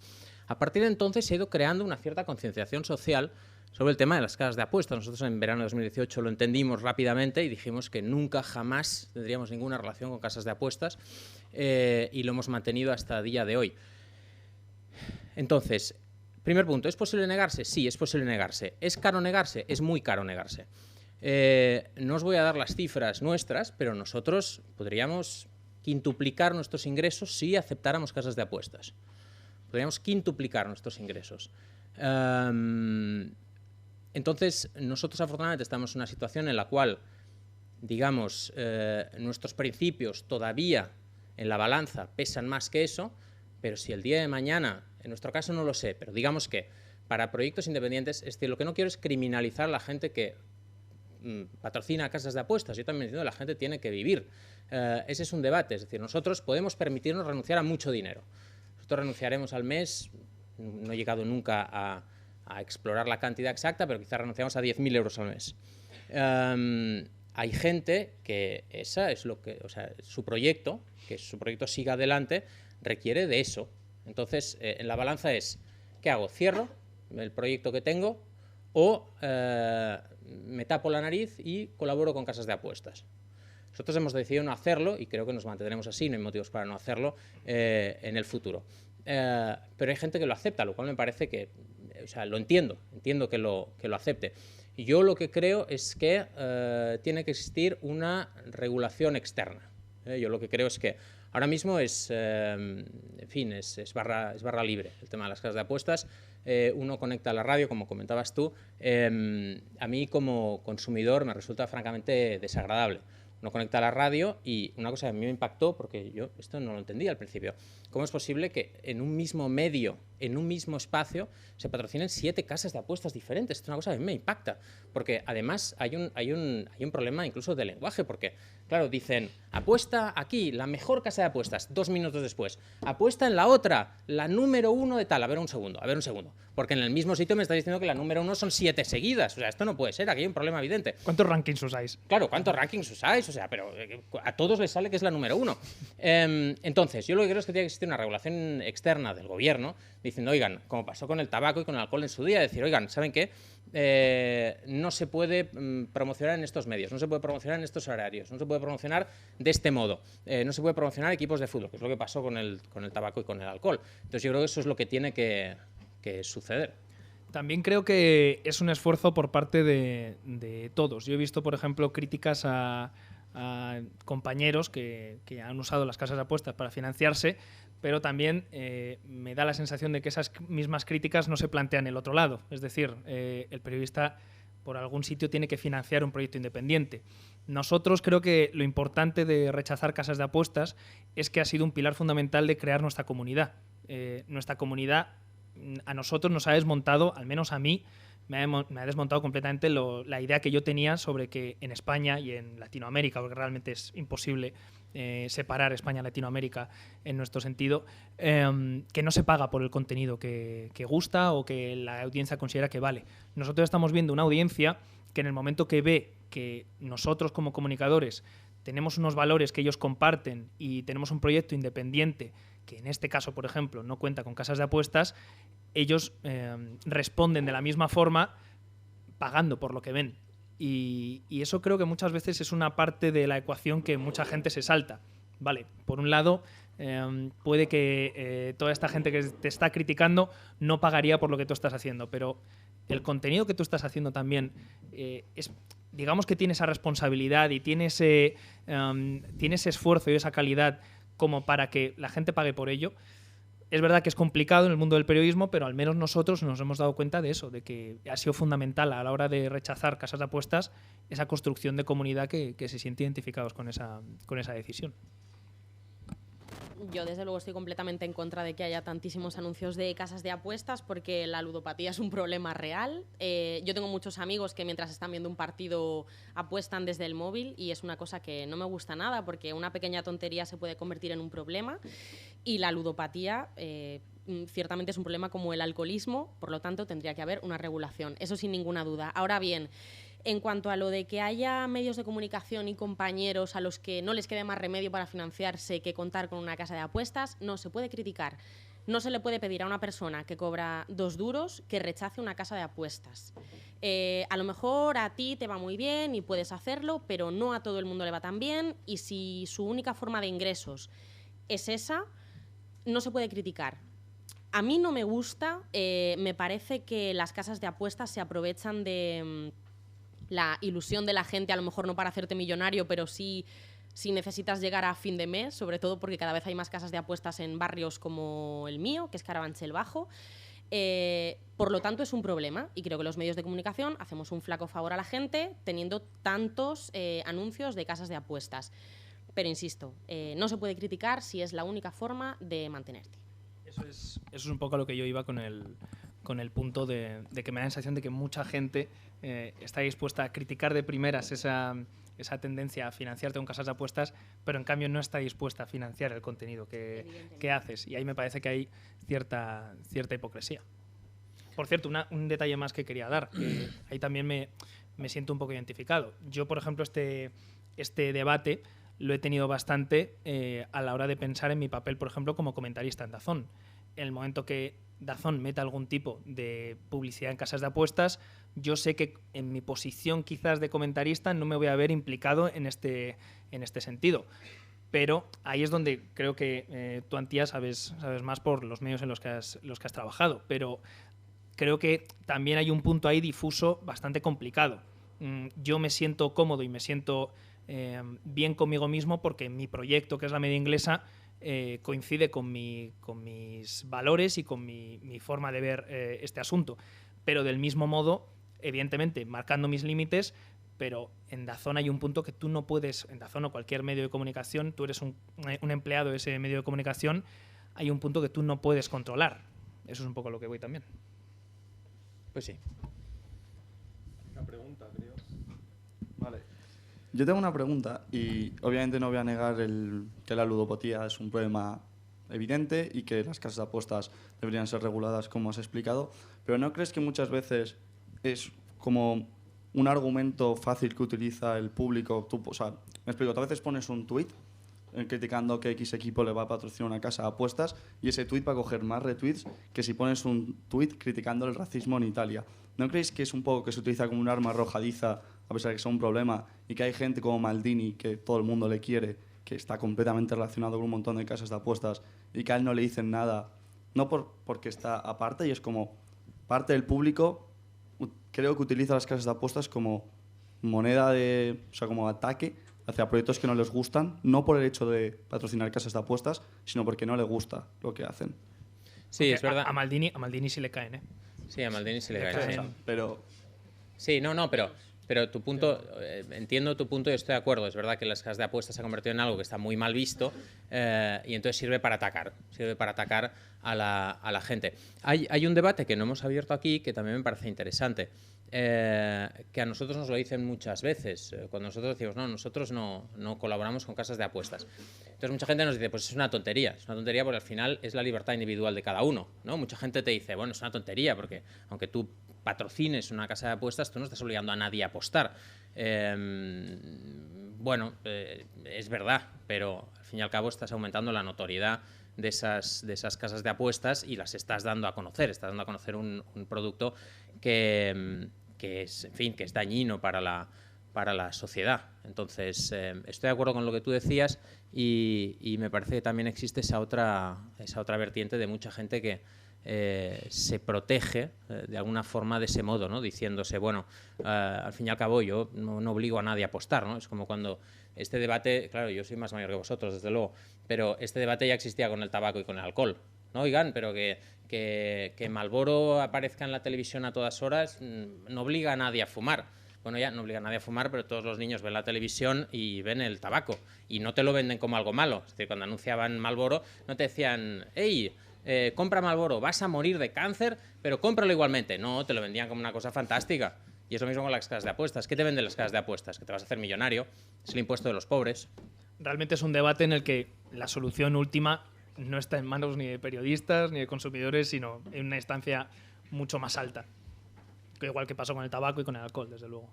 A partir de entonces se ha ido creando una cierta concienciación social sobre el tema de las casas de apuestas. Nosotros en verano de 2018 lo entendimos rápidamente y dijimos que nunca jamás tendríamos ninguna relación con casas de apuestas y lo hemos mantenido hasta el día de hoy. Entonces, primer punto, ¿es posible negarse? Sí, es posible negarse. ¿Es caro negarse? Es muy caro negarse. No os voy a dar las cifras nuestras, pero nosotros podríamos quintuplicar nuestros ingresos si aceptáramos casas de apuestas. Podríamos quintuplicar nuestros ingresos. Entonces, nosotros afortunadamente estamos en una situación en la cual, digamos, nuestros principios todavía en la balanza pesan más que eso, pero si el día de mañana, en nuestro caso no lo sé, pero digamos que para proyectos independientes, es decir, lo que no quiero es criminalizar a la gente que patrocina casas de apuestas. Yo también entiendo que la gente tiene que vivir. Ese es un debate, es decir, nosotros podemos permitirnos renunciar a mucho dinero. Nosotros renunciaremos al mes, no he llegado nunca a explorar la cantidad exacta, pero quizás renunciamos a 10.000 euros al mes. Hay gente que esa es lo que, o sea, su proyecto, que su proyecto siga adelante, requiere de eso. Entonces, en la balanza es, ¿qué hago? ¿Cierro el proyecto que tengo o me tapo la nariz y colaboro con casas de apuestas? Nosotros hemos decidido no hacerlo y creo que nos mantendremos así, no hay motivos para no hacerlo en el futuro. Pero hay gente que lo acepta, lo cual me parece que, o sea, lo entiendo que lo acepte. Y yo lo que creo es que tiene que existir una regulación externa. Yo lo que creo es que ahora mismo es, en fin, es barra libre el tema de las casas de apuestas. Uno conecta a la radio, como comentabas tú. A mí como consumidor me resulta francamente desagradable. Uno conecta a la radio y una cosa que a mí me impactó, porque yo esto no lo entendía al principio, ¿cómo es posible que en un mismo medio, en un mismo espacio, se patrocinen 7 casas de apuestas diferentes? Esto es una cosa que a mí me impacta, porque además hay un problema incluso de lenguaje, porque, claro, dicen, apuesta aquí, la mejor casa de apuestas, 2 minutos después, apuesta en la otra, la número 1 de tal, a ver un segundo, porque en el mismo sitio me está diciendo que la número 1 son 7 seguidas, o sea, esto no puede ser, aquí hay un problema evidente. ¿Cuántos rankings usáis? Claro, ¿cuántos rankings usáis? O sea, pero a todos les sale que es la número 1. Entonces, yo lo que creo es que tiene que existir una regulación externa del gobierno diciendo, oigan, como pasó con el tabaco y con el alcohol en su día, decir, oigan, ¿saben qué? No se puede promocionar en estos medios, no se puede promocionar en estos horarios, no se puede promocionar de este modo, no se puede promocionar equipos de fútbol, que es lo que pasó con el tabaco y con el alcohol. Entonces, yo creo que eso es lo que tiene que suceder. También creo que es un esfuerzo por parte de todos. Yo he visto, por ejemplo, críticas a compañeros que han usado las casas de apuestas para financiarse, pero también me da la sensación de que esas mismas críticas no se plantean el otro lado. Es decir, el periodista por algún sitio tiene que financiar un proyecto independiente. Nosotros creo que lo importante de rechazar casas de apuestas es que ha sido un pilar fundamental de crear nuestra comunidad. Nuestra comunidad a nosotros nos ha desmontado, al menos a mí, me ha desmontado completamente la idea que yo tenía sobre que en España y en Latinoamérica, porque realmente es imposible separar España y Latinoamérica en nuestro sentido, que no se paga por el contenido que gusta o que la audiencia considera que vale. Nosotros estamos viendo una audiencia que en el momento que ve que nosotros como comunicadores tenemos unos valores que ellos comparten y tenemos un proyecto independiente que en este caso, por ejemplo, no cuenta con casas de apuestas, ellos responden de la misma forma pagando por lo que ven. Y eso creo que muchas veces es una parte de la ecuación que mucha gente se salta. Vale, por un lado, puede que toda esta gente que te está criticando no pagaría por lo que tú estás haciendo, pero el contenido que tú estás haciendo también digamos que tiene esa responsabilidad y tiene ese esfuerzo y esa calidad como para que la gente pague por ello. Es verdad que es complicado en el mundo del periodismo, pero al menos nosotros nos hemos dado cuenta de eso, de que ha sido fundamental a la hora de rechazar casas de apuestas esa construcción de comunidad que se siente identificados con esa decisión. Yo, desde luego, estoy completamente en contra de que haya tantísimos anuncios de casas de apuestas porque la ludopatía es un problema real. Yo tengo muchos amigos que mientras están viendo un partido apuestan desde el móvil y es una cosa que no me gusta nada porque una pequeña tontería se puede convertir en un problema y la ludopatía ciertamente es un problema como el alcoholismo, por lo tanto tendría que haber una regulación, eso sin ninguna duda. Ahora bien, en cuanto a lo de que haya medios de comunicación y compañeros a los que no les quede más remedio para financiarse que contar con una casa de apuestas, no se puede criticar. No se le puede pedir a una persona que cobra 2 duros que rechace una casa de apuestas. A lo mejor a ti te va muy bien y puedes hacerlo, pero no a todo el mundo le va tan bien y si su única forma de ingresos es esa, no se puede criticar. A mí no me gusta, me parece que las casas de apuestas se aprovechan de la ilusión de la gente, a lo mejor no para hacerte millonario, pero sí si necesitas llegar a fin de mes, sobre todo porque cada vez hay más casas de apuestas en barrios como el mío, que es Carabanchel Bajo. Por lo tanto, es un problema y creo que los medios de comunicación hacemos un flaco favor a la gente teniendo tantos anuncios de casas de apuestas. Pero insisto, no se puede criticar si es la única forma de mantenerte. Eso es un poco a lo que yo iba con el punto de que me da la sensación de que mucha gente está dispuesta a criticar de primeras esa tendencia a financiarte con casas de apuestas, pero en cambio no está dispuesta a financiar el contenido que haces. Y ahí me parece que hay cierta hipocresía. Por cierto, un detalle más que quería dar, que ahí también me siento un poco identificado. Yo, por ejemplo, este debate lo he tenido bastante a la hora de pensar en mi papel, por ejemplo, como comentarista en DAZN. En el momento que DAZN meta algún tipo de publicidad en casas de apuestas, yo sé que en mi posición quizás de comentarista no me voy a ver implicado en este sentido. Pero ahí es donde creo que tú, Antía, sabes más por los medios en los que has trabajado. Pero creo que también hay un punto ahí difuso bastante complicado. Yo me siento cómodo y me siento bien conmigo mismo porque mi proyecto, que es la media inglesa, coincide con mis valores y con mi forma de ver este asunto. Pero del mismo modo, evidentemente, marcando mis límites, pero en DAZN hay un punto que tú no puedes, en DAZN o cualquier medio de comunicación, tú eres un empleado de ese medio de comunicación, hay un punto que tú no puedes controlar. Eso es un poco a lo que voy también. Pues sí. Una pregunta, creo. Vale. Yo tengo una pregunta y obviamente no voy a negar que la ludopatía es un problema evidente y que las casas de apuestas deberían ser reguladas como has explicado, pero ¿no crees que muchas veces es como un argumento fácil que utiliza el público? O sea, me explico, tú a veces pones un tuit criticando que X equipo le va a patrocinar una casa de apuestas y ese tuit va a coger más retweets que si pones un tuit criticando el racismo en Italia. ¿No creéis que es un poco que se utiliza como un arma arrojadiza a pesar de que es un problema y que hay gente como Maldini, que todo el mundo le quiere, que está completamente relacionado con un montón de casas de apuestas y que a él no le dicen nada, no porque está aparte y es como parte del público, creo que utiliza las casas de apuestas como moneda o sea, como ataque hacia proyectos que no les gustan, no por el hecho de patrocinar casas de apuestas, sino porque no le gusta lo que hacen. Sí, Porque es verdad. A Maldini sí le caen, ¿eh? Sí, a Maldini sí le Le cae. caen. Pero Sí, no, pero tu punto, entiendo tu punto y estoy de acuerdo. Es verdad que las casas de apuestas se han convertido en algo que está muy mal visto y entonces sirve para atacar a la gente. Hay un debate que no hemos abierto aquí que también me parece interesante, que a nosotros nos lo dicen muchas veces, cuando nosotros decimos, no, nosotros no colaboramos con casas de apuestas. Entonces mucha gente nos dice, pues es una tontería porque al final es la libertad individual de cada uno, ¿no? Mucha gente te dice, bueno, es una tontería porque aunque tú patrocines una casa de apuestas, tú no estás obligando a nadie a apostar. Bueno, es verdad, pero al fin y al cabo estás aumentando la notoriedad de esas casas de apuestas y las estás dando a conocer. Estás dando a conocer un producto que que es, en fin, que es dañino para la sociedad. Entonces, estoy de acuerdo con lo que tú decías y me parece que también existe esa otra vertiente de mucha gente que se protege de alguna forma de ese modo, ¿no? Diciéndose, bueno, al fin y al cabo yo no obligo a nadie a apostar, ¿no? Es como cuando este debate, claro, yo soy más mayor que vosotros, desde luego, pero este debate ya existía con el tabaco y con el alcohol. No, oigan, pero que Marlboro aparezca en la televisión a todas horas no obliga a nadie a fumar. Bueno, ya no obliga a nadie a fumar, pero todos los niños ven la televisión y ven el tabaco. Y no te lo venden como algo malo. Es decir, cuando anunciaban Marlboro, no te decían, hey, compra Marlboro, vas a morir de cáncer, pero cómpralo igualmente. No, te lo vendían como una cosa fantástica. Y es lo mismo con las casas de apuestas. ¿Qué te venden las casas de apuestas? Que te vas a hacer millonario. Es el impuesto de los pobres. Realmente es un debate en el que la solución última no está en manos ni de periodistas ni de consumidores, sino en una instancia mucho más alta. Igual que pasó con el tabaco y con el alcohol, desde luego.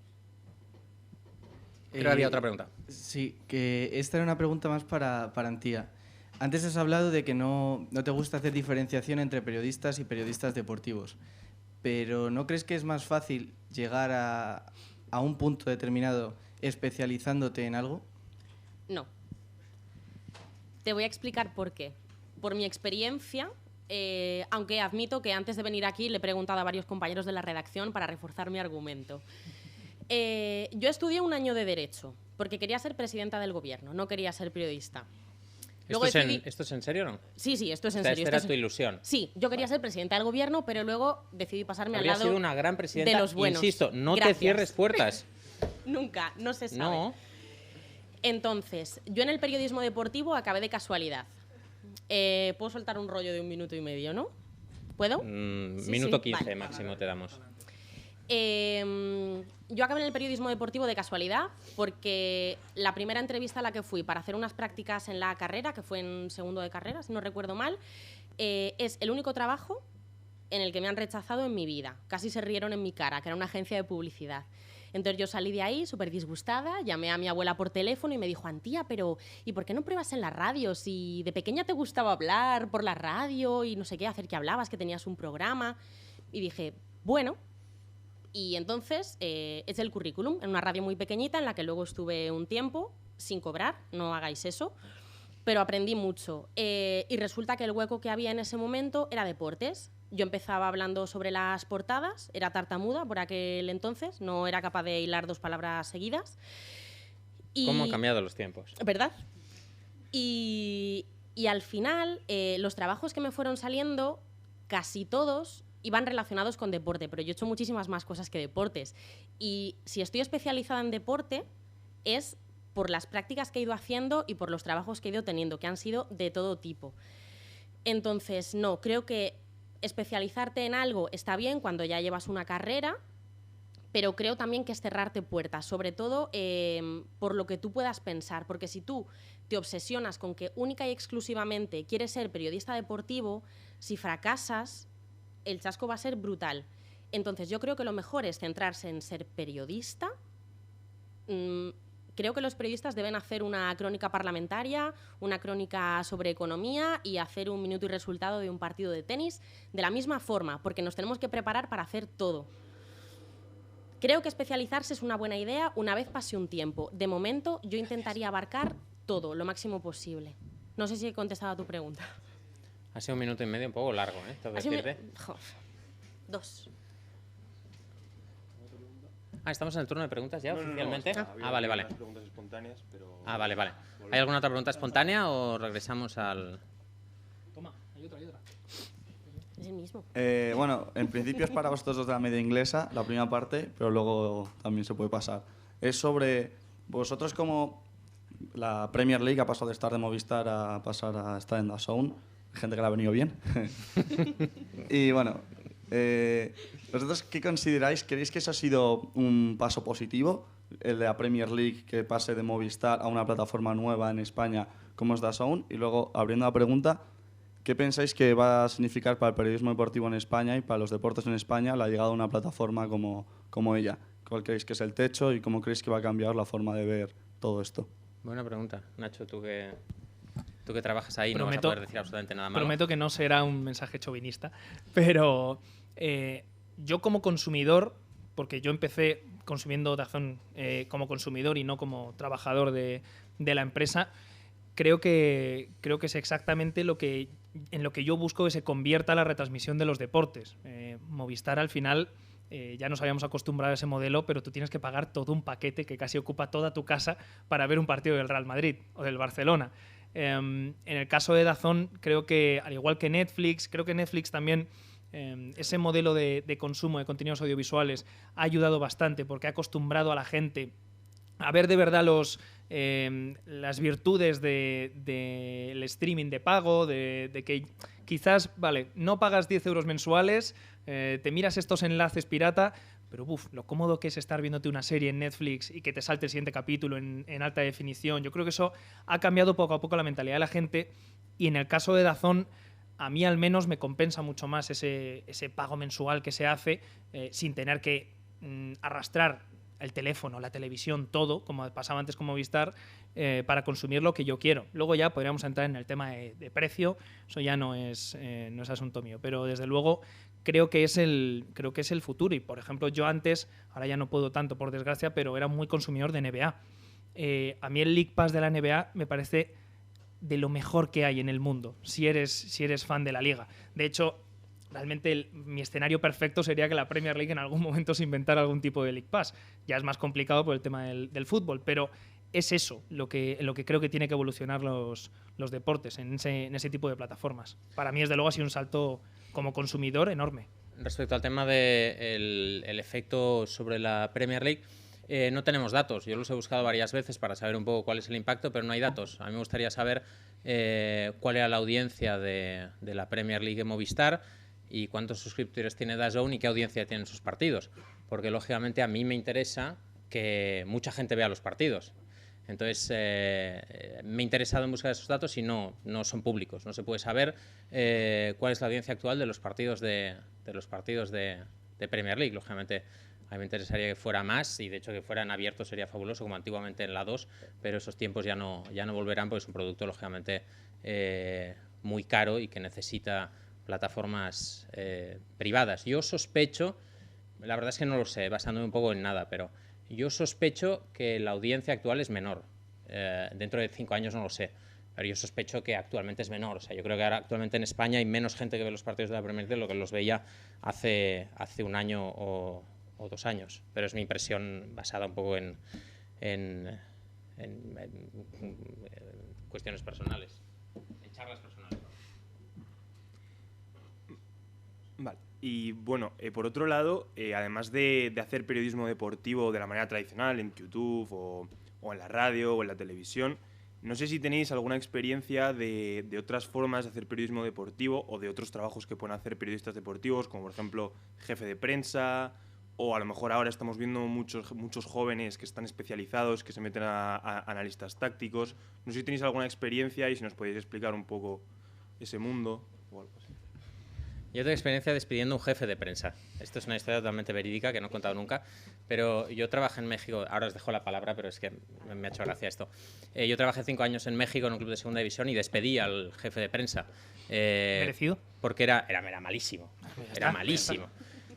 Creo que había otra pregunta. Sí, que esta era una pregunta más para Antía. Antes has hablado de que no te gusta hacer diferenciación entre periodistas y periodistas deportivos, pero ¿no crees que es más fácil llegar a un punto determinado especializándote en algo? No. Te voy a explicar por qué. Por mi experiencia, aunque admito que antes de venir aquí le he preguntado a varios compañeros de la redacción para reforzar mi argumento. Yo estudié un año de Derecho, porque quería ser presidenta del gobierno, no quería ser periodista. Luego ¿Esto es en serio o no? Sí, esto es en O sea, serio. Esta era tu ilusión. Sí, yo quería ser presidenta del gobierno, pero luego decidí pasarme al lado sido una gran presidenta, de los buenos. Insisto, no Gracias. te cierres puertas. Nunca, no se sabe. No. Entonces, yo en el periodismo deportivo acabé de casualidad. Puedo soltar un rollo de 1 minuto y medio, ¿no? ¿Puedo? Sí, Minuto sí. 15 Vale. máximo te damos. Yo acabé en el periodismo deportivo de casualidad porque la primera entrevista a la que fui para hacer unas prácticas en la carrera, que fue en segundo de carrera, si no recuerdo mal, es el único trabajo en el que me han rechazado en mi vida. Casi se rieron en mi cara, que era una agencia de publicidad. Entonces yo salí de ahí súper disgustada, llamé a mi abuela por teléfono y me dijo, Antía, pero ¿y por qué no pruebas en la radio? Si de pequeña te gustaba hablar por la radio y no sé qué, hacer que hablabas, que tenías un programa. Y dije, bueno. Y entonces eché el currículum en una radio muy pequeñita en la que luego estuve un tiempo sin cobrar, no hagáis eso, pero aprendí mucho. Y resulta que el hueco que había en ese momento era deportes. Yo empezaba hablando sobre las portadas, era tartamuda por aquel entonces, no era capaz de hilar 2 palabras seguidas. ¿Cómo han cambiado los tiempos? ¿Verdad? Y al final, los trabajos que me fueron saliendo, casi todos iban relacionados con deporte, pero yo he hecho muchísimas más cosas que deportes. Y si estoy especializada en deporte, es por las prácticas que he ido haciendo y por los trabajos que he ido teniendo, que han sido de todo tipo. Entonces, no, creo que especializarte en algo está bien cuando ya llevas una carrera, pero creo también que es cerrarte puertas, sobre todo por lo que tú puedas pensar, porque si tú te obsesionas con que única y exclusivamente quieres ser periodista deportivo, si fracasas, el chasco va a ser brutal. Entonces yo creo que lo mejor es centrarse en ser periodista. Creo que los periodistas deben hacer una crónica parlamentaria, una crónica sobre economía y hacer un minuto y resultado de un partido de tenis de la misma forma, porque nos tenemos que preparar para hacer todo. Creo que especializarse es una buena idea una vez pase un tiempo. De momento, yo intentaría abarcar todo, lo máximo posible. No sé si he contestado a tu pregunta. Ha sido 1 minuto y medio un poco largo, ¿eh? Tengo que decirte. 2. ¿Estamos en el turno de preguntas ya oficialmente? Había Vale. unas preguntas espontáneas, pero... Vale. ¿Hay alguna otra pregunta espontánea o regresamos al...? Toma, hay otra. Es el mismo. Bueno, en principio es para vosotros 2 de la media inglesa, la primera parte, pero luego también se puede pasar. Es sobre vosotros como la Premier League ha pasado de estar de Movistar a pasar a estar en DAZN, gente que le ha venido bien. Y bueno, ¿vosotros qué consideráis? ¿Creéis que eso ha sido un paso positivo? El de la Premier League que pase de Movistar a una plataforma nueva en España como es DAZN. Y luego, abriendo la pregunta, ¿qué pensáis que va a significar para el periodismo deportivo en España y para los deportes en España la llegada de una plataforma como ella? ¿Cuál creéis que es el techo y cómo creéis que va a cambiar la forma de ver todo esto? Buena pregunta. Nacho, tú que trabajas ahí no vas a poder decir absolutamente nada malo. Prometo que no será un mensaje chauvinista, pero yo como consumidor porque yo empecé consumiendo DAZN como consumidor y no como trabajador de la empresa, creo que es exactamente en lo que yo busco que se convierta la retransmisión de los deportes. Movistar al final, ya nos habíamos acostumbrado a ese modelo, pero tú tienes que pagar todo un paquete que casi ocupa toda tu casa para ver un partido del Real Madrid o del Barcelona. En el caso de DAZN, creo que, al igual que Netflix, creo que Netflix también, ese modelo de consumo de contenidos audiovisuales ha ayudado bastante porque ha acostumbrado a la gente a ver de verdad las virtudes del streaming de pago, de que quizás, vale, no pagas 10 euros mensuales, te miras estos enlaces pirata, pero lo cómodo que es estar viéndote una serie en Netflix y que te salte el siguiente capítulo en alta definición. Yo creo que eso ha cambiado poco a poco la mentalidad de la gente, y en el caso de DAZN, a mí al menos me compensa mucho más ese pago mensual que se hace sin tener que arrastrar el teléfono, la televisión, todo, como pasaba antes con Movistar, para consumir lo que yo quiero. Luego ya podríamos entrar en el tema de precio, eso ya no es asunto mío, pero desde luego creo que es el futuro. Y por ejemplo, yo antes, ahora ya no puedo tanto por desgracia, pero era muy consumidor de NBA. A mí el League Pass de la NBA me parece de lo mejor que hay en el mundo, si eres fan de la liga. De hecho, realmente mi escenario perfecto sería que la Premier League en algún momento se inventara algún tipo de League Pass. Ya es más complicado por el tema del fútbol, pero es eso lo que creo que tiene que evolucionar los deportes en ese tipo de plataformas. Para mí, desde luego, ha sido un salto como consumidor enorme. Respecto al tema del efecto sobre la Premier League, no tenemos datos. Yo los he buscado varias veces para saber un poco cuál es el impacto, pero no hay datos. A mí me gustaría saber cuál era la audiencia de la Premier League en Movistar y cuántos suscriptores tiene DAZN y qué audiencia tienen sus partidos. Porque, lógicamente, a mí me interesa que mucha gente vea los partidos. Entonces, me he interesado en buscar esos datos y no son públicos. No se puede saber cuál es la audiencia actual de los partidos de Premier League. Lógicamente, a mí me interesaría que fuera más, y de hecho que fueran abiertos sería fabuloso, como antiguamente en la 2, pero esos tiempos ya no volverán, porque es un producto, lógicamente, muy caro y que necesita plataformas privadas. Yo sospecho, la verdad es que no lo sé, basándome un poco en nada, pero yo sospecho que la audiencia actual es menor. Dentro de 5 años no lo sé, pero yo sospecho que actualmente es menor. O sea, yo creo que ahora actualmente en España hay menos gente que ve los partidos de la Premier League de lo que los veía hace un año o 2 años. Pero es mi impresión basada un poco en cuestiones personales, en charlas personales. Vale. Y bueno, por otro lado, además de hacer periodismo deportivo de la manera tradicional en YouTube o en la radio o en la televisión, no sé si tenéis alguna experiencia de otras formas de hacer periodismo deportivo o de otros trabajos que pueden hacer periodistas deportivos, como por ejemplo jefe de prensa, o a lo mejor ahora estamos viendo muchos jóvenes que están especializados, que se meten a analistas tácticos. No sé si tenéis alguna experiencia y si nos podéis explicar un poco ese mundo o algo así. Yo tengo experiencia despidiendo a un jefe de prensa. Esto es una historia totalmente verídica que no he contado nunca, pero yo trabajé en México, ahora os dejo la palabra, pero es que me ha hecho gracia esto. Yo trabajé 5 años en México en un club de segunda división y despedí al jefe de prensa. ¿Merecido? Porque era malísimo.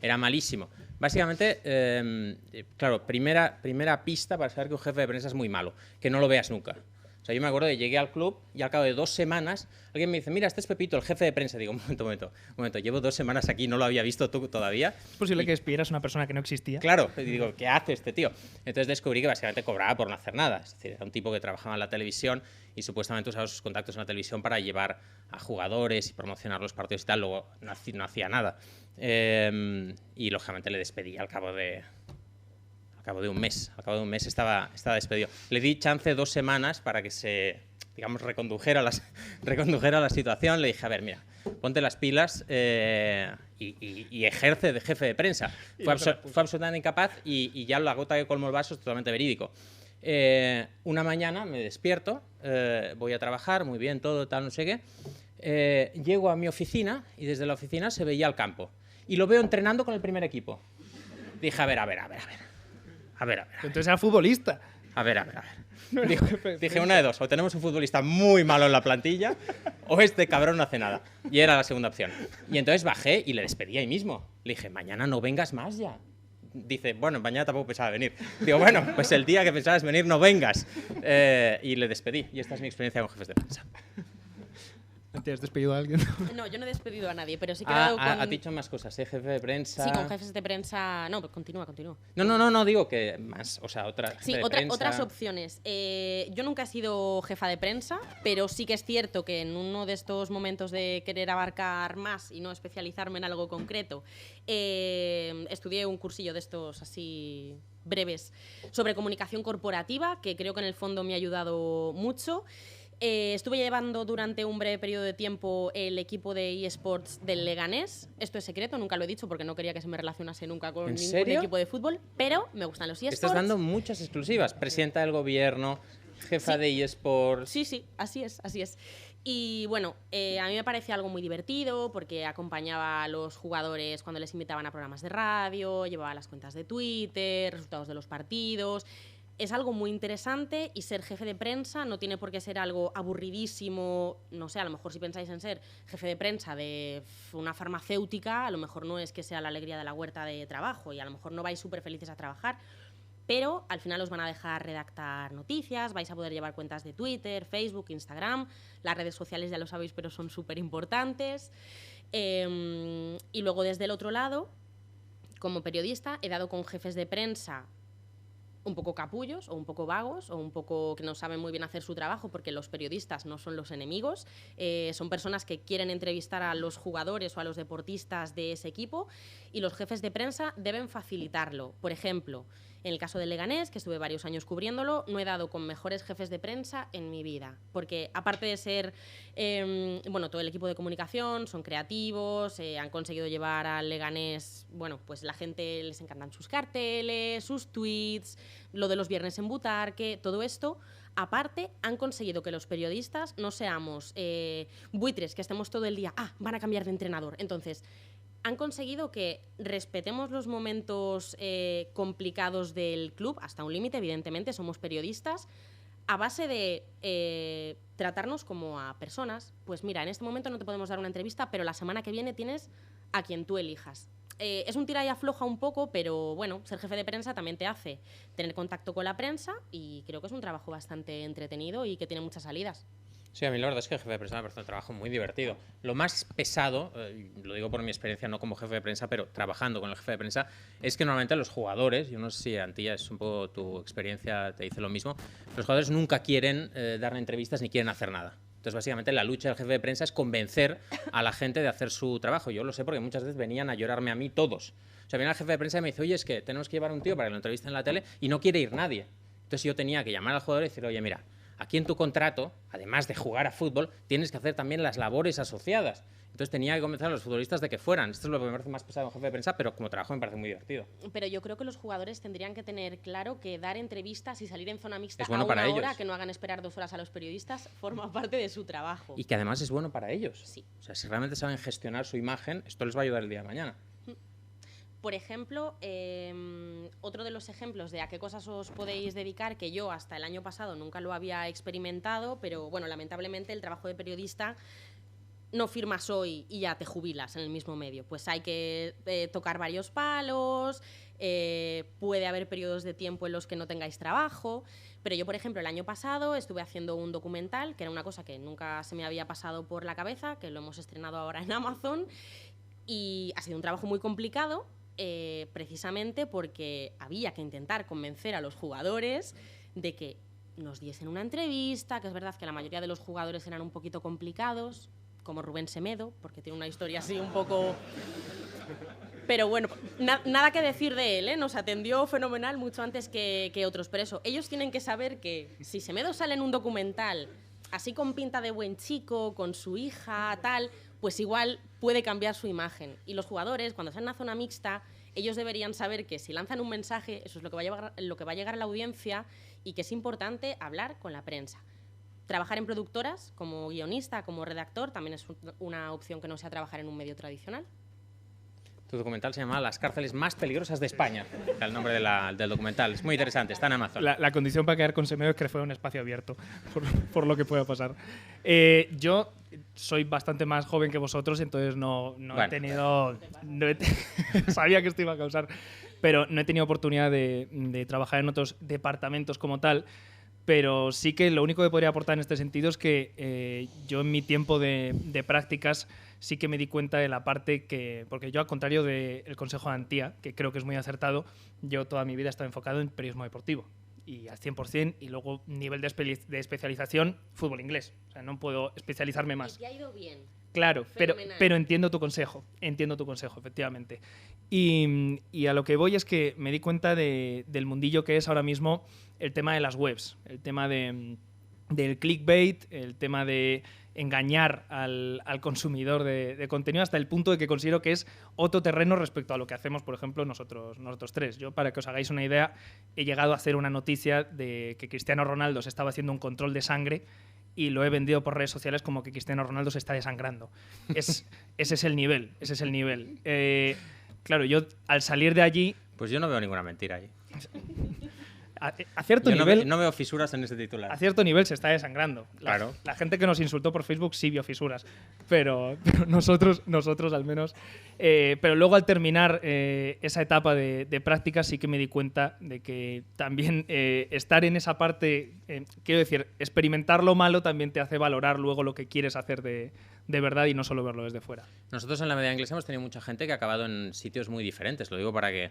Era malísimo. Básicamente, claro, primera pista para saber que un jefe de prensa es muy malo, que no lo veas nunca. O sea, yo me acuerdo de llegué al club y al cabo de 2 semanas alguien me dice, mira, este es Pepito, el jefe de prensa. Digo, un momento, llevo 2 semanas aquí, no lo había visto tú todavía. Es posible que despidieras a una persona que no existía. Claro, y digo, ¿qué hace este tío? Entonces descubrí que básicamente cobraba por no hacer nada. Es decir, era un tipo que trabajaba en la televisión y supuestamente usaba sus contactos en la televisión para llevar a jugadores y promocionar los partidos y tal. Luego no hacía nada. Y lógicamente le despedí al cabo de un mes. Al cabo de un mes estaba despedido. Le di chance 2 semanas para que se, digamos, recondujera la situación. Le dije, a ver, mira, ponte las pilas y ejerce de jefe de prensa. Fue absolutamente incapaz y ya la gota que colmó el vaso es totalmente verídico. Una mañana me despierto, voy a trabajar, muy bien, todo, tal, no sé qué. Llego a mi oficina y desde la oficina se veía el campo. Y lo veo entrenando con el primer equipo. Dije, a ver. Entonces era futbolista. A ver. Dije una de dos, o tenemos un futbolista muy malo en la plantilla o este cabrón no hace nada. Y era la segunda opción. Y entonces bajé y le despedí ahí mismo. Le dije, mañana no vengas más ya. dice, bueno, mañana tampoco pensaba venir. Digo, bueno, pues el día que pensabas venir no vengas. Y le despedí. Y esta es mi experiencia con jefes de prensa. ¿Te has despedido a alguien? No, yo no he despedido a nadie, pero sí que he dado con... Ha dicho más cosas, ¿eh? Jefe de prensa... Sí, con jefes de prensa... No, pues continúa. No, digo que más, o sea, Sí, otras opciones. Yo nunca he sido jefa de prensa, pero sí que es cierto que en uno de estos momentos de querer abarcar más y no especializarme en algo concreto, estudié un cursillo de estos así breves sobre comunicación corporativa, que creo que en el fondo me ha ayudado mucho. Estuve llevando durante un breve periodo de tiempo el equipo de eSports del Leganés. Esto es secreto, nunca lo he dicho porque no quería que se me relacionase nunca con ningún equipo de fútbol, pero me gustan los eSports. Estás dando muchas exclusivas. Presidenta del gobierno, jefa de eSports... Sí, así es. Y bueno, a mí me parecía algo muy divertido porque acompañaba a los jugadores cuando les invitaban a programas de radio, llevaba las cuentas de Twitter, resultados de los partidos... Es algo muy interesante y ser jefe de prensa no tiene por qué ser algo aburridísimo. No sé, a lo mejor si pensáis en ser jefe de prensa de una farmacéutica, a lo mejor no es que sea la alegría de la huerta de trabajo y a lo mejor no vais súper felices a trabajar, pero al final os van a dejar redactar noticias, vais a poder llevar cuentas de Twitter, Facebook, Instagram. Las redes sociales ya lo sabéis, pero son súper importantes. Y luego desde el otro lado, como periodista, he dado con jefes de prensa un poco capullos o un poco vagos o un poco que no saben muy bien hacer su trabajo, porque los periodistas no son los enemigos, son personas que quieren entrevistar a los jugadores o a los deportistas de ese equipo y los jefes de prensa deben facilitarlo. Por ejemplo, en el caso del Leganés, que estuve varios años cubriéndolo, no he dado con mejores jefes de prensa en mi vida, porque aparte de ser todo el equipo de comunicación, son creativos, han conseguido llevar al Leganés, pues la gente les encantan sus carteles, sus tweets, lo de los viernes en Butarque, todo esto. Aparte, han conseguido que los periodistas no seamos buitres, que estemos todo el día, van a cambiar de entrenador. Entonces, han conseguido que respetemos los momentos complicados del club, hasta un límite, evidentemente, somos periodistas, a base de tratarnos como a personas. Pues mira, en este momento no te podemos dar una entrevista, pero la semana que viene tienes a quien tú elijas. Es un tira y afloja un poco, pero bueno, ser jefe de prensa también te hace tener contacto con la prensa y creo que es un trabajo bastante entretenido y que tiene muchas salidas. Sí, a mí la verdad es que el jefe de prensa me parece un trabajo muy divertido. Lo más pesado, lo digo por mi experiencia, no como jefe de prensa, pero trabajando con el jefe de prensa, es que normalmente los jugadores, yo no sé si Antía es un poco tu experiencia, te dice lo mismo, los jugadores nunca quieren dar entrevistas ni quieren hacer nada. Entonces, básicamente, la lucha del jefe de prensa es convencer a la gente de hacer su trabajo. Yo lo sé porque muchas veces venían a llorarme a mí todos. O sea, viene el jefe de prensa y me dice, oye, es que tenemos que llevar a un tío para que lo entrevisten en la tele y no quiere ir nadie. Entonces yo tenía que llamar al jugador y decir, oye, mira, aquí en tu contrato, además de jugar a fútbol, tienes que hacer también las labores asociadas. Entonces tenía que convencer a los futbolistas de que fueran. Esto es lo que me parece más pesado en jefe de prensa, pero como trabajo me parece muy divertido. Pero yo creo que los jugadores tendrían que tener claro que dar entrevistas y salir en zona mixta es bueno a para una hora, ellos. Que no hagan esperar 2 horas a los periodistas, forma parte de su trabajo. Y que además es bueno para ellos. Sí. O sea, si realmente saben gestionar su imagen, esto les va a ayudar el día de mañana. Por ejemplo, otro de los ejemplos de a qué cosas os podéis dedicar, que yo hasta el año pasado nunca lo había experimentado, pero bueno, lamentablemente el trabajo de periodista no firmas hoy y ya te jubilas en el mismo medio. Pues hay que tocar varios palos, puede haber periodos de tiempo en los que no tengáis trabajo, pero yo, por ejemplo, el año pasado estuve haciendo un documental, que era una cosa que nunca se me había pasado por la cabeza, que lo hemos estrenado ahora en Amazon, y ha sido un trabajo muy complicado, precisamente porque había que intentar convencer a los jugadores de que nos diesen una entrevista, que es verdad que la mayoría de los jugadores eran un poquito complicados, como Rubén Semedo, porque tiene una historia así un poco... Pero bueno, nada que decir de él, ¿eh? Nos atendió fenomenal mucho antes que otros. Pero eso, ellos tienen que saber que si Semedo sale en un documental así con pinta de buen chico, con su hija, tal, pues igual puede cambiar su imagen. Y los jugadores, cuando están en una zona mixta, ellos deberían saber que si lanzan un mensaje, eso es lo que va a llegar a la audiencia y que es importante hablar con la prensa. Trabajar en productoras, como guionista, como redactor, también es una opción que no sea trabajar en un medio tradicional. Tu documental se llama Las cárceles más peligrosas de España. Era el nombre del documental. Es muy interesante, está en Amazon. La condición para quedar con Semedo es que fuera un espacio abierto, por lo que pueda pasar. Yo soy bastante más joven que vosotros, entonces no he tenido... sabía que esto iba a causar... Pero no he tenido oportunidad de trabajar en otros departamentos como tal. Pero sí que lo único que podría aportar en este sentido es que yo en mi tiempo de prácticas sí que me di cuenta de la parte que... Porque yo, al contrario del consejo de Antía, que creo que es muy acertado, yo toda mi vida he estado enfocado en periodismo deportivo. Y al 100%, y luego nivel de especialización, fútbol inglés. O sea, no puedo especializarme más. Y ha ido bien. Claro, pero entiendo tu consejo, efectivamente. Y a lo que voy es que me di cuenta del mundillo que es ahora mismo el tema de las webs, el tema del clickbait, el tema de engañar al consumidor de contenido, hasta el punto de que considero que es otro terreno respecto a lo que hacemos, por ejemplo, nosotros tres. Yo, para que os hagáis una idea, he llegado a hacer una noticia de que Cristiano Ronaldo se estaba haciendo un control de sangre y lo he vendido por redes sociales como que Cristiano Ronaldo se está desangrando. Ese es el nivel. Claro, yo al salir de allí... Pues yo no veo ninguna mentira ahí. A cierto nivel... No veo fisuras en ese titular. A cierto nivel se está desangrando. Claro. La gente que nos insultó por Facebook sí vio fisuras, pero nosotros al menos... pero luego, al terminar esa etapa de práctica, sí que me di cuenta de que también estar en esa parte... quiero decir, experimentar lo malo también te hace valorar luego lo que quieres hacer de verdad y no solo verlo desde fuera. Nosotros en la media inglesa hemos tenido mucha gente que ha acabado en sitios muy diferentes. Lo digo para que,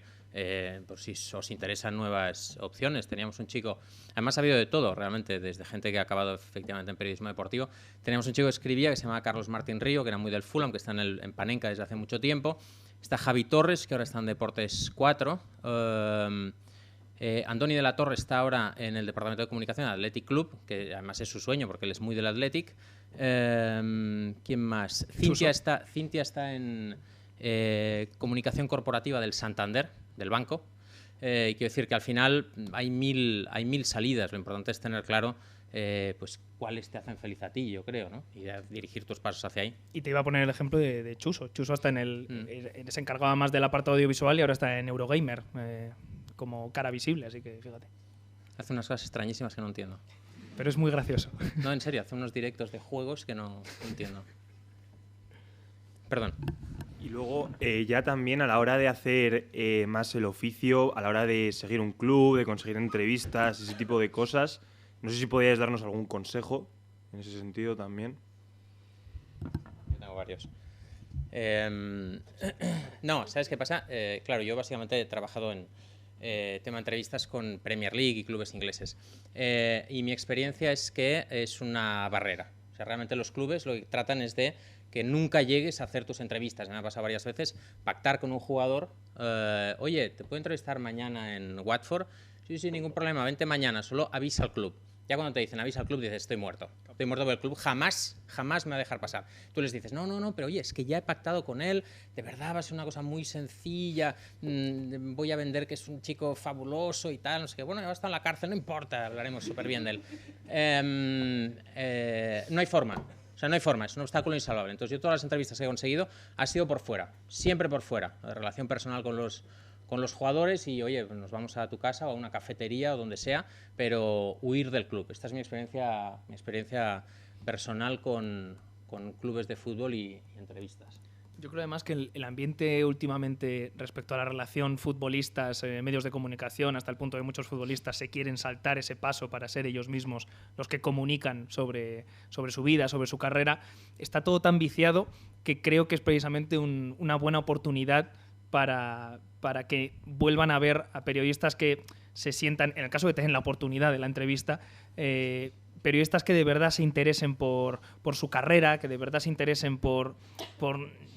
por si os interesan nuevas opciones. Teníamos un chico, además ha habido de todo realmente, desde gente que ha acabado efectivamente en periodismo deportivo. Teníamos un chico que escribía que se llama Carlos Martín Río, que era muy del Fulham, que está en Panenka desde hace mucho tiempo. Está Javi Torres, que ahora está en Deportes 4. Andoni de la Torre está ahora en el departamento de comunicación del Athletic Club, que además es su sueño porque él es muy del Athletic. ¿Quién más? Cintia está en comunicación corporativa del Santander, del banco. Y quiero decir que al final hay mil salidas. Lo importante es tener claro pues cuáles te hacen feliz a ti, yo creo, ¿no? Y dirigir tus pasos hacia ahí. Y te iba a poner el ejemplo de Chuso. Chuso está se encargaba más del apartado audiovisual y ahora está en Eurogamer como cara visible, así que fíjate. Hace unas cosas extrañísimas que no entiendo. Pero es muy gracioso. No, en serio, hace unos directos de juegos que no entiendo. Perdón. Y luego ya también a la hora de hacer más el oficio, a la hora de seguir un club, de conseguir entrevistas, ese tipo de cosas, no sé si podríais darnos algún consejo en ese sentido también. Tengo varios. No, ¿sabes qué pasa? Claro, yo básicamente he trabajado en tema entrevistas con Premier League y clubes ingleses. Y mi experiencia es que es una barrera. O sea, realmente los clubes lo que tratan es de que nunca llegues a hacer tus entrevistas. Me ha pasado varias veces pactar con un jugador, oye, ¿te puedo entrevistar mañana en Watford? Sí, ningún problema, vente mañana, solo avisa al club. Ya cuando te dicen avisa al club, dices, estoy muerto porque el club jamás me va a dejar pasar. Tú les dices, no, pero oye, es que ya he pactado con él, de verdad va a ser una cosa muy sencilla, voy a vender que es un chico fabuloso y tal, no sé qué, bueno, ya va a estar en la cárcel, no importa, hablaremos súper bien de él. No hay forma. O sea, no hay forma, es un obstáculo insalvable. Entonces, yo todas las entrevistas que he conseguido ha sido por fuera, siempre por fuera, de relación personal con los jugadores y, oye, nos vamos a tu casa o a una cafetería o donde sea, pero huir del club. Esta es mi experiencia personal con clubes de fútbol y entrevistas. Yo creo además que el ambiente últimamente respecto a la relación futbolistas, medios de comunicación, hasta el punto de que muchos futbolistas se quieren saltar ese paso para ser ellos mismos los que comunican sobre su vida, sobre su carrera, está todo tan viciado que creo que es precisamente una buena oportunidad para que vuelvan a ver a periodistas que se sientan, en el caso de tener la oportunidad de la entrevista, periodistas que de verdad se interesen por su carrera, que de verdad se interesen por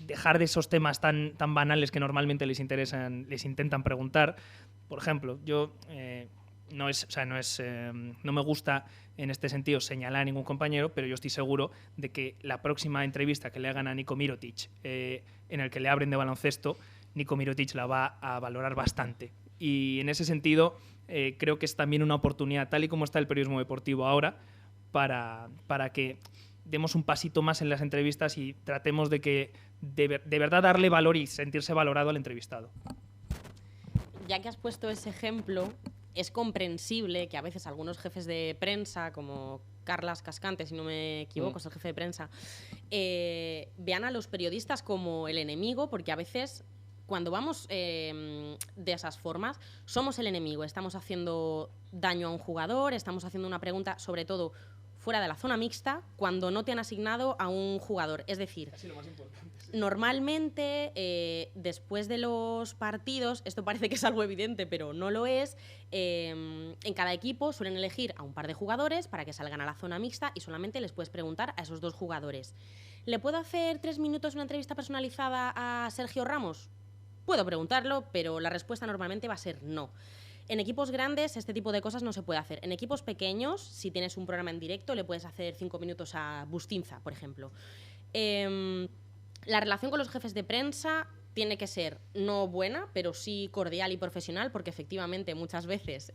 dejar de esos temas tan banales que normalmente les intentan preguntar. Por ejemplo, yo no me gusta en este sentido señalar a ningún compañero, pero yo estoy seguro de que la próxima entrevista que le hagan a Niko Mirotic, en el que le abren de baloncesto, Niko Mirotic la va a valorar bastante. Y en ese sentido, creo que es también una oportunidad, tal y como está el periodismo deportivo ahora, para que demos un pasito más en las entrevistas y tratemos de que de verdad darle valor y sentirse valorado al entrevistado. Ya que has puesto ese ejemplo, es comprensible que a veces algunos jefes de prensa, como Carlas Cascante, si no me equivoco, es el jefe de prensa, vean a los periodistas como el enemigo, porque a veces, cuando vamos de esas formas, somos el enemigo. Estamos haciendo daño a un jugador, estamos haciendo una pregunta, sobre todo fuera de la zona mixta, cuando no te han asignado a un jugador. Es decir, normalmente, después de los partidos, esto parece que es algo evidente, pero no lo es, en cada equipo suelen elegir a un par de jugadores para que salgan a la zona mixta y solamente les puedes preguntar a esos 2 jugadores. ¿Le puedo hacer 3 minutos una entrevista personalizada a Sergio Ramos? Puedo preguntarlo, pero la respuesta normalmente va a ser no. En equipos grandes este tipo de cosas no se puede hacer. En equipos pequeños, si tienes un programa en directo, le puedes hacer 5 minutos a Bustinza, por ejemplo. La relación con los jefes de prensa tiene que ser no buena, pero sí cordial y profesional, porque efectivamente muchas veces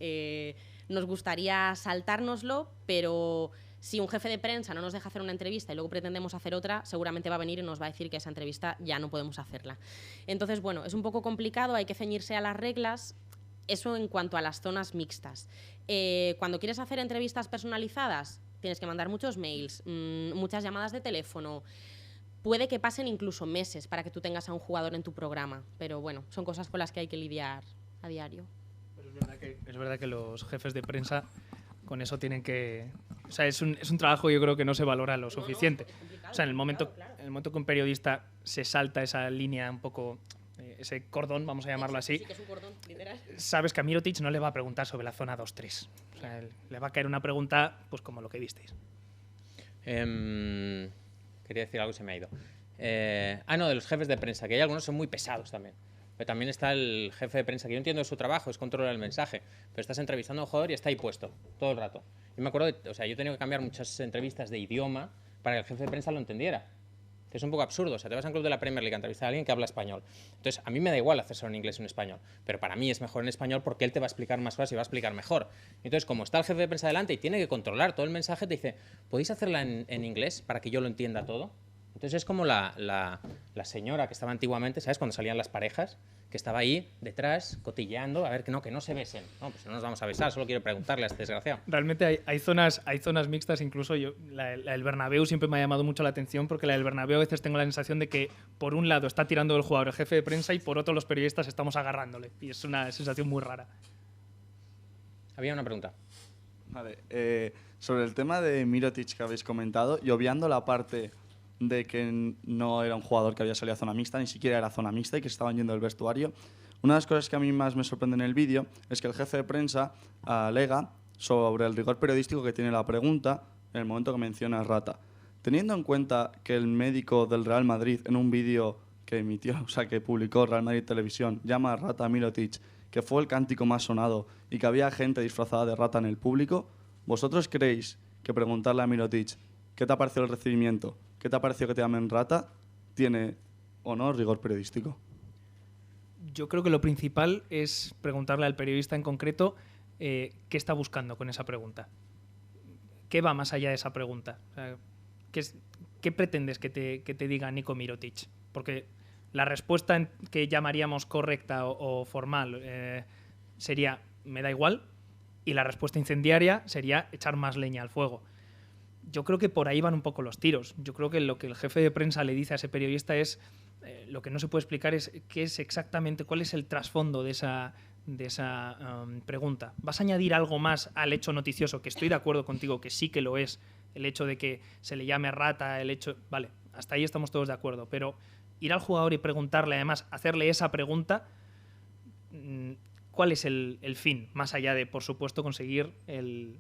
nos gustaría saltárnoslo, pero si un jefe de prensa no nos deja hacer una entrevista y luego pretendemos hacer otra, seguramente va a venir y nos va a decir que esa entrevista ya no podemos hacerla. Entonces, bueno, es un poco complicado, hay que ceñirse a las reglas. Eso en cuanto a las zonas mixtas. Cuando quieres hacer entrevistas personalizadas, tienes que mandar muchos mails, muchas llamadas de teléfono. Puede que pasen incluso meses para que tú tengas a un jugador en tu programa, pero bueno, son cosas con las que hay que lidiar a diario. Pero es verdad que los jefes de prensa con eso tienen que... O sea, es un trabajo, yo creo, que no se valora lo suficiente. O sea, en el momento que un periodista se salta esa línea un poco... ese cordón, vamos a llamarlo así, Sí, que es un cordón, literal. Sabes que a Mirotic no le va a preguntar sobre la zona 2-3. O sea, le va a caer una pregunta pues como lo que visteis. Quería decir algo y se me ha ido. No, de los jefes de prensa, que hay algunos que son muy pesados también. Pero también está el jefe de prensa, que yo entiendo su trabajo, es controlar el mensaje, pero estás entrevistando a un jugador y está ahí puesto todo el rato. Yo me acuerdo, yo he tenido que cambiar muchas entrevistas de idioma para que el jefe de prensa lo entendiera. Que es un poco absurdo. O sea, te vas a un club de la Premier League a entrevistar a alguien que habla español. Entonces, a mí me da igual hacerlo en inglés o en español, pero para mí es mejor en español porque él te va a explicar más cosas y va a explicar mejor. Entonces, como está el jefe de prensa delante y tiene que controlar todo el mensaje, te dice, ¿podéis hacerla en inglés para que yo lo entienda todo? Entonces, es como la señora que estaba antiguamente, ¿sabes? Cuando salían las parejas, que estaba ahí detrás, cotilleando, a ver que no se besen. No, pues no nos vamos a besar, solo quiero preguntarle a este desgraciado. Realmente hay zonas mixtas, incluso la del Bernabéu siempre me ha llamado mucho la atención, porque la del Bernabéu a veces tengo la sensación de que por un lado está tirando el jugador el jefe de prensa y por otro los periodistas estamos agarrándole. Y es una sensación muy rara. Había una pregunta. Vale, sobre el tema de Mirotic que habéis comentado, y obviando la parte de que no era un jugador que había salido a zona mixta, ni siquiera era zona mixta y que se estaban yendo del vestuario, una de las cosas que a mí más me sorprende en el vídeo es que el jefe de prensa alega sobre el rigor periodístico que tiene la pregunta en el momento que menciona a Rata. Teniendo en cuenta que el médico del Real Madrid en un vídeo que emitió, o sea, que publicó Real Madrid Televisión, llama a Rata a Mirotic, que fue el cántico más sonado y que había gente disfrazada de rata en el público, ¿vosotros creéis que preguntarle a Mirotic qué te ha parecido el recibimiento, qué te ha parecido que te llamen rata, tiene o no rigor periodístico? Yo creo que lo principal es preguntarle al periodista en concreto qué está buscando con esa pregunta. ¿Qué va más allá de esa pregunta? O sea, ¿qué pretendes que te diga Niko Mirotic? Porque la respuesta que llamaríamos correcta o formal sería me da igual, y la respuesta incendiaria sería echar más leña al fuego. Yo creo que por ahí van un poco los tiros. Yo creo que lo que el jefe de prensa le dice a ese periodista es lo que no se puede explicar es qué es exactamente, cuál es el trasfondo de esa pregunta. ¿Vas a añadir algo más al hecho noticioso? Que estoy de acuerdo contigo, que sí que lo es. El hecho de que se le llame rata, el hecho... Vale, hasta ahí estamos todos de acuerdo. Pero ir al jugador y preguntarle, además, hacerle esa pregunta, ¿cuál es el fin? Más allá de, por supuesto, conseguir el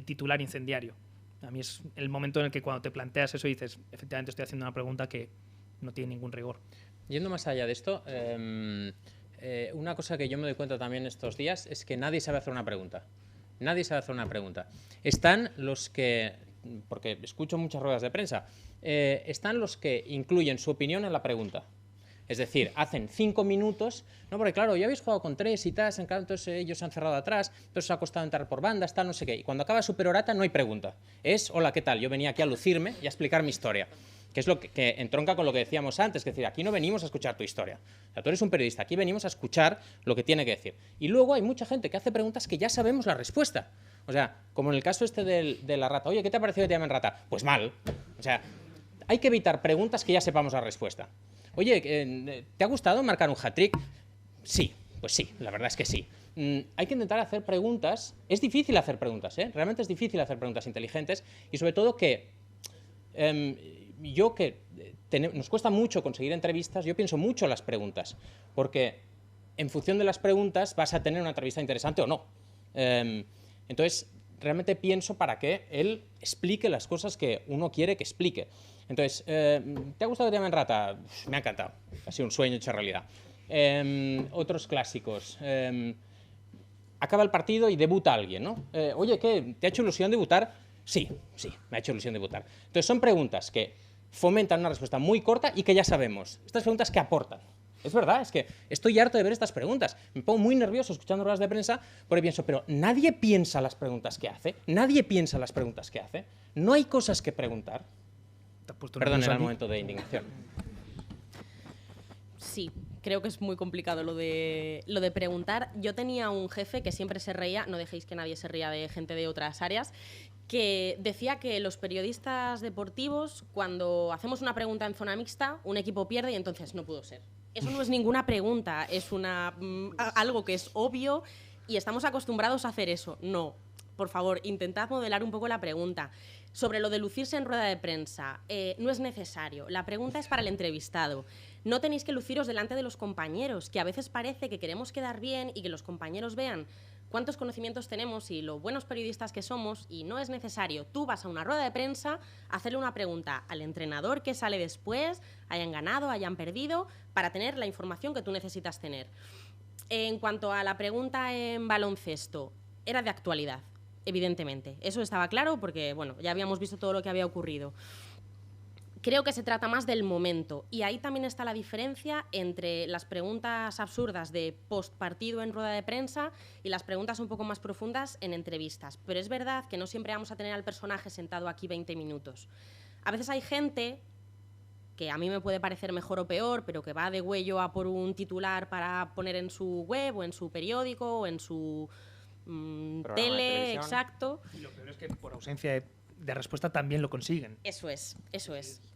titular incendiario. A mí es el momento en el que cuando te planteas eso dices, efectivamente estoy haciendo una pregunta que no tiene ningún rigor. Yendo más allá de esto, una cosa que yo me doy cuenta también estos días es que nadie sabe hacer una pregunta. Nadie sabe hacer una pregunta. Están los que, porque escucho muchas ruedas de prensa, están los que incluyen su opinión en la pregunta. Es decir, hacen 5 minutos, no, porque claro, ya habéis jugado con 3 y tal, entonces ellos se han cerrado atrás, entonces os ha costado entrar por bandas, tal, no sé qué. Y cuando acaba Superorata no hay pregunta. Es, hola, ¿qué tal? Yo venía aquí a lucirme y a explicar mi historia. Que es lo que entronca con lo que decíamos antes, que es decir, aquí no venimos a escuchar tu historia. O sea, tú eres un periodista, aquí venimos a escuchar lo que tiene que decir. Y luego hay mucha gente que hace preguntas que ya sabemos la respuesta. O sea, como en el caso este de la rata. Oye, ¿qué te ha parecido que te llamen rata? Pues mal. O sea, hay que evitar preguntas que ya sepamos la respuesta. Oye, ¿te ha gustado marcar un hat-trick? Sí, pues sí, la verdad es que sí. Hay que intentar hacer preguntas. Es difícil hacer preguntas, ¿eh? Realmente es difícil hacer preguntas inteligentes y sobre todo que nos cuesta mucho conseguir entrevistas, yo pienso mucho en las preguntas, porque en función de las preguntas vas a tener una entrevista interesante o no. Entonces, realmente pienso para que él explique las cosas que uno quiere que explique. Entonces, ¿te ha gustado que te llamen rata? Me ha encantado, ha sido un sueño hecho realidad. Otros clásicos. Acaba el partido y debuta alguien, ¿no? Oye, ¿qué? ¿Te ha hecho ilusión debutar? Sí, me ha hecho ilusión debutar. Entonces, son preguntas que fomentan una respuesta muy corta y que ya sabemos. Estas preguntas que aportan. Es verdad, es que estoy harto de ver estas preguntas. Me pongo muy nervioso escuchando ruedas de prensa porque pienso, pero nadie piensa las preguntas que hace. Nadie piensa las preguntas que hace. No hay cosas que preguntar. Perdón, era el momento de indignación. Sí, creo que es muy complicado lo de preguntar. Yo tenía un jefe que siempre se reía, no dejéis que nadie se ría de gente de otras áreas, que decía que los periodistas deportivos, cuando hacemos una pregunta en zona mixta, un equipo pierde y entonces no pudo ser. Eso no es ninguna pregunta, es algo que es obvio y estamos acostumbrados a hacer eso. No, por favor, intentad modelar un poco la pregunta. Sobre lo de lucirse en rueda de prensa, no es necesario. La pregunta es para el entrevistado. No tenéis que luciros delante de los compañeros, que a veces parece que queremos quedar bien y que los compañeros vean cuántos conocimientos tenemos y lo buenos periodistas que somos, y no es necesario. Tú vas a una rueda de prensa a hacerle una pregunta al entrenador que sale después, hayan ganado, hayan perdido, para tener la información que tú necesitas tener. En cuanto a la pregunta en baloncesto, era de actualidad, evidentemente. Eso estaba claro porque, bueno, ya habíamos visto todo lo que había ocurrido. Creo que se trata más del momento y ahí también está la diferencia entre las preguntas absurdas de postpartido en rueda de prensa y las preguntas un poco más profundas en entrevistas. Pero es verdad que no siempre vamos a tener al personaje sentado aquí 20 minutos. A veces hay gente que a mí me puede parecer mejor o peor, pero que va de huello a por un titular para poner en su web o en su periódico o en su tele, exacto. Y lo peor es que por ausencia de respuesta también lo consiguen. Eso es.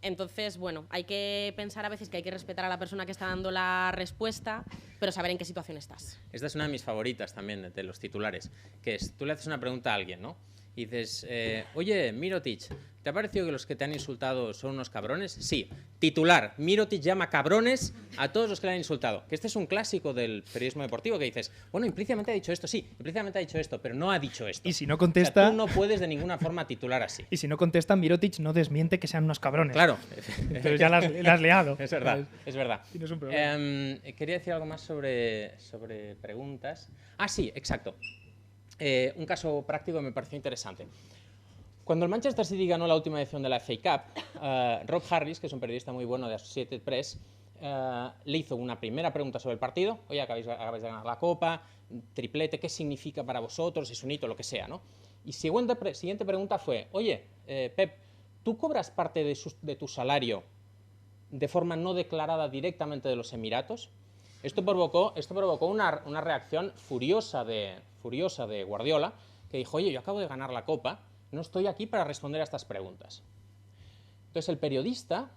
Entonces, bueno, hay que pensar a veces que hay que respetar a la persona que está dando la respuesta, pero saber en qué situación estás. Esta es una de mis favoritas también, de los titulares, que es, tú le haces una pregunta a alguien, ¿no? Y dices, oye, Mirotic, ¿te ha parecido que los que te han insultado son unos cabrones? Sí. Titular, Mirotic llama cabrones a todos los que le han insultado. Que este es un clásico del periodismo deportivo que dices, bueno, implícitamente ha dicho esto, sí, implícitamente ha dicho esto, pero no ha dicho esto. Y si no contesta... O sea, tú no puedes de ninguna forma titular así. Y si no contesta, Mirotic no desmiente que sean unos cabrones. Claro. Entonces ya la has liado. Es verdad, es verdad. Y no es un problema. Quería decir algo más sobre preguntas. Ah, sí, exacto. Un caso práctico que me pareció interesante. Cuando el Manchester City ganó la última edición de la FA Cup, Rob Harris, que es un periodista muy bueno de Associated Press, le hizo una primera pregunta sobre el partido. Oye, acabáis de ganar la Copa, triplete, ¿qué significa para vosotros? Es un hito, lo que sea, ¿no? Y siguiente pregunta fue, oye, Pep, ¿tú cobras parte de tu salario de forma no declarada directamente de los Emiratos? Esto provocó una reacción furiosa de Guardiola, que dijo, oye, yo acabo de ganar la Copa, no estoy aquí para responder a estas preguntas. Entonces el periodista,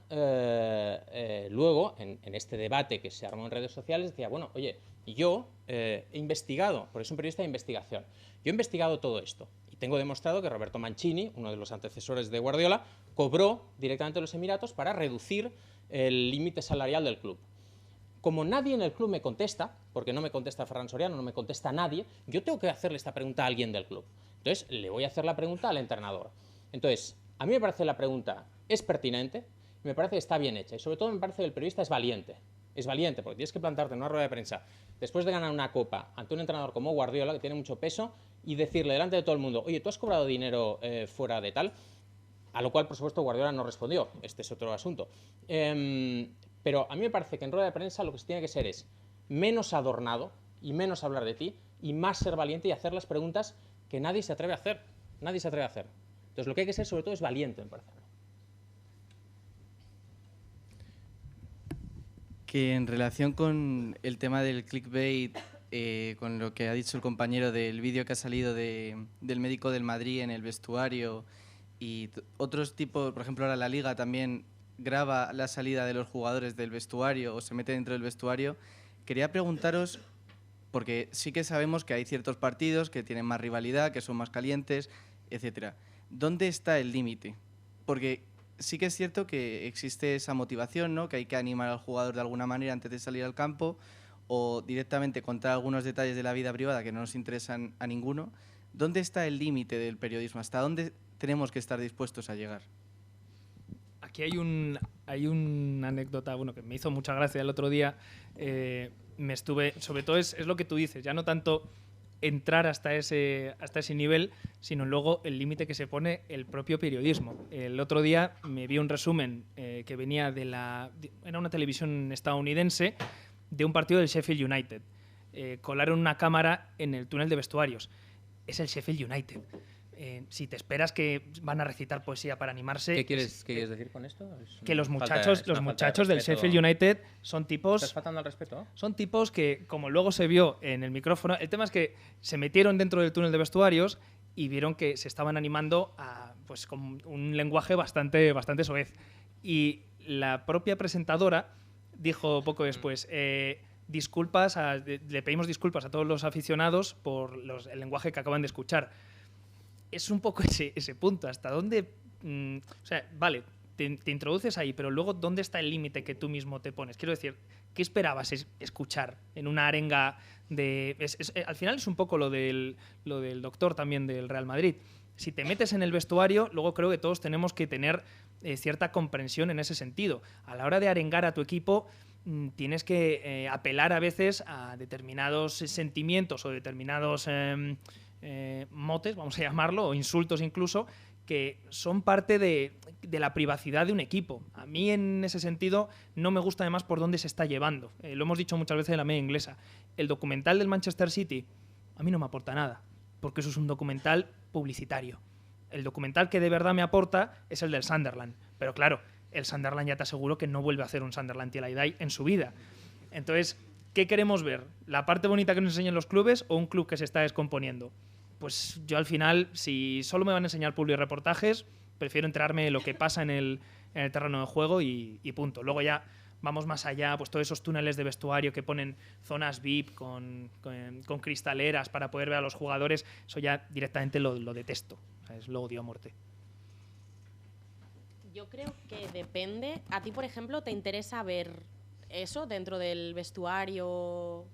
luego, en este debate que se armó en redes sociales, decía, bueno, oye, yo he investigado, porque es un periodista de investigación, yo he investigado todo esto y tengo demostrado que Roberto Mancini, uno de los antecesores de Guardiola, cobró directamente a los Emiratos para reducir el límite salarial del club. Como nadie en el club me contesta, porque no me contesta Ferran Soriano, no me contesta nadie, yo tengo que hacerle esta pregunta a alguien del club. Entonces, le voy a hacer la pregunta al entrenador. Entonces, a mí me parece la pregunta es pertinente, me parece que está bien hecha y sobre todo me parece que el periodista es valiente. Es valiente porque tienes que plantarte en una rueda de prensa después de ganar una copa ante un entrenador como Guardiola, que tiene mucho peso, y decirle delante de todo el mundo, oye, ¿tú has cobrado dinero fuera de tal? A lo cual, por supuesto, Guardiola no respondió. Este es otro asunto. Pero a mí me parece que en rueda de prensa lo que se tiene que ser es menos adornado y menos hablar de ti y más ser valiente y hacer las preguntas que nadie se atreve a hacer. Nadie se atreve a hacer. Entonces lo que hay que ser sobre todo es valiente, me parece. Que en relación con el tema del clickbait, con lo que ha dicho el compañero del vídeo que ha salido del médico del Madrid en el vestuario y otros tipos, por ejemplo ahora la Liga también graba la salida de los jugadores del vestuario o se mete dentro del vestuario, quería preguntaros, porque sí que sabemos que hay ciertos partidos que tienen más rivalidad, que son más calientes, etcétera. ¿Dónde está el límite? Porque sí que es cierto que existe esa motivación, ¿no? Que hay que animar al jugador de alguna manera antes de salir al campo o directamente contar algunos detalles de la vida privada que no nos interesan a ninguno. ¿Dónde está el límite del periodismo? ¿Hasta dónde tenemos que estar dispuestos a llegar? Aquí hay una anécdota, bueno, que me hizo mucha gracia el otro día. Sobre todo es lo que tú dices, ya no tanto entrar hasta ese nivel, sino luego el límite que se pone el propio periodismo. El otro día me vi un resumen que venía era una televisión estadounidense, de un partido del Sheffield United. Colaron una cámara en el túnel de vestuarios. Es el Sheffield United. Si te esperas que van a recitar poesía para animarse... ¿Qué quieres decir con esto? Que los muchachos del Sheffield United son tipos... ¿Estás faltando al respeto? Son tipos que, como luego se vio en el micrófono, el tema es que se metieron dentro del túnel de vestuarios y vieron que se estaban animando pues con un lenguaje bastante soez. Y la propia presentadora dijo poco después... le pedimos disculpas a todos los aficionados por el lenguaje que acaban de escuchar. Es un poco ese punto, hasta dónde... o sea, vale, te introduces ahí, pero luego, ¿dónde está el límite que tú mismo te pones? Quiero decir, ¿qué esperabas escuchar en una arenga de... al final es un poco lo del doctor también del Real Madrid. Si te metes en el vestuario, luego creo que todos tenemos que tener cierta comprensión en ese sentido. A la hora de arengar a tu equipo, tienes que apelar a veces a determinados sentimientos o determinados... motes, vamos a llamarlo, o insultos incluso, que son parte de la privacidad de un equipo. A mí, en ese sentido, no me gusta además por dónde se está llevando. Lo hemos dicho muchas veces en la media inglesa. El documental del Manchester City a mí no me aporta nada, porque eso es un documental publicitario. El documental que de verdad me aporta es el del Sunderland. Pero claro, el Sunderland ya te aseguro que no vuelve a hacer un Sunderland Till I Die en su vida. Entonces, ¿qué queremos ver? ¿La parte bonita que nos enseñan los clubes o un club que se está descomponiendo? Pues yo al final, si solo me van a enseñar publireportajes, prefiero enterarme de lo que pasa en el terreno de juego y punto. Luego ya vamos más allá, pues todos esos túneles de vestuario que ponen zonas VIP con cristaleras para poder ver a los jugadores, eso ya directamente lo detesto, ¿sabes? Lo odio a muerte. Yo creo que depende. ¿A ti, por ejemplo, te interesa ver eso dentro del vestuario?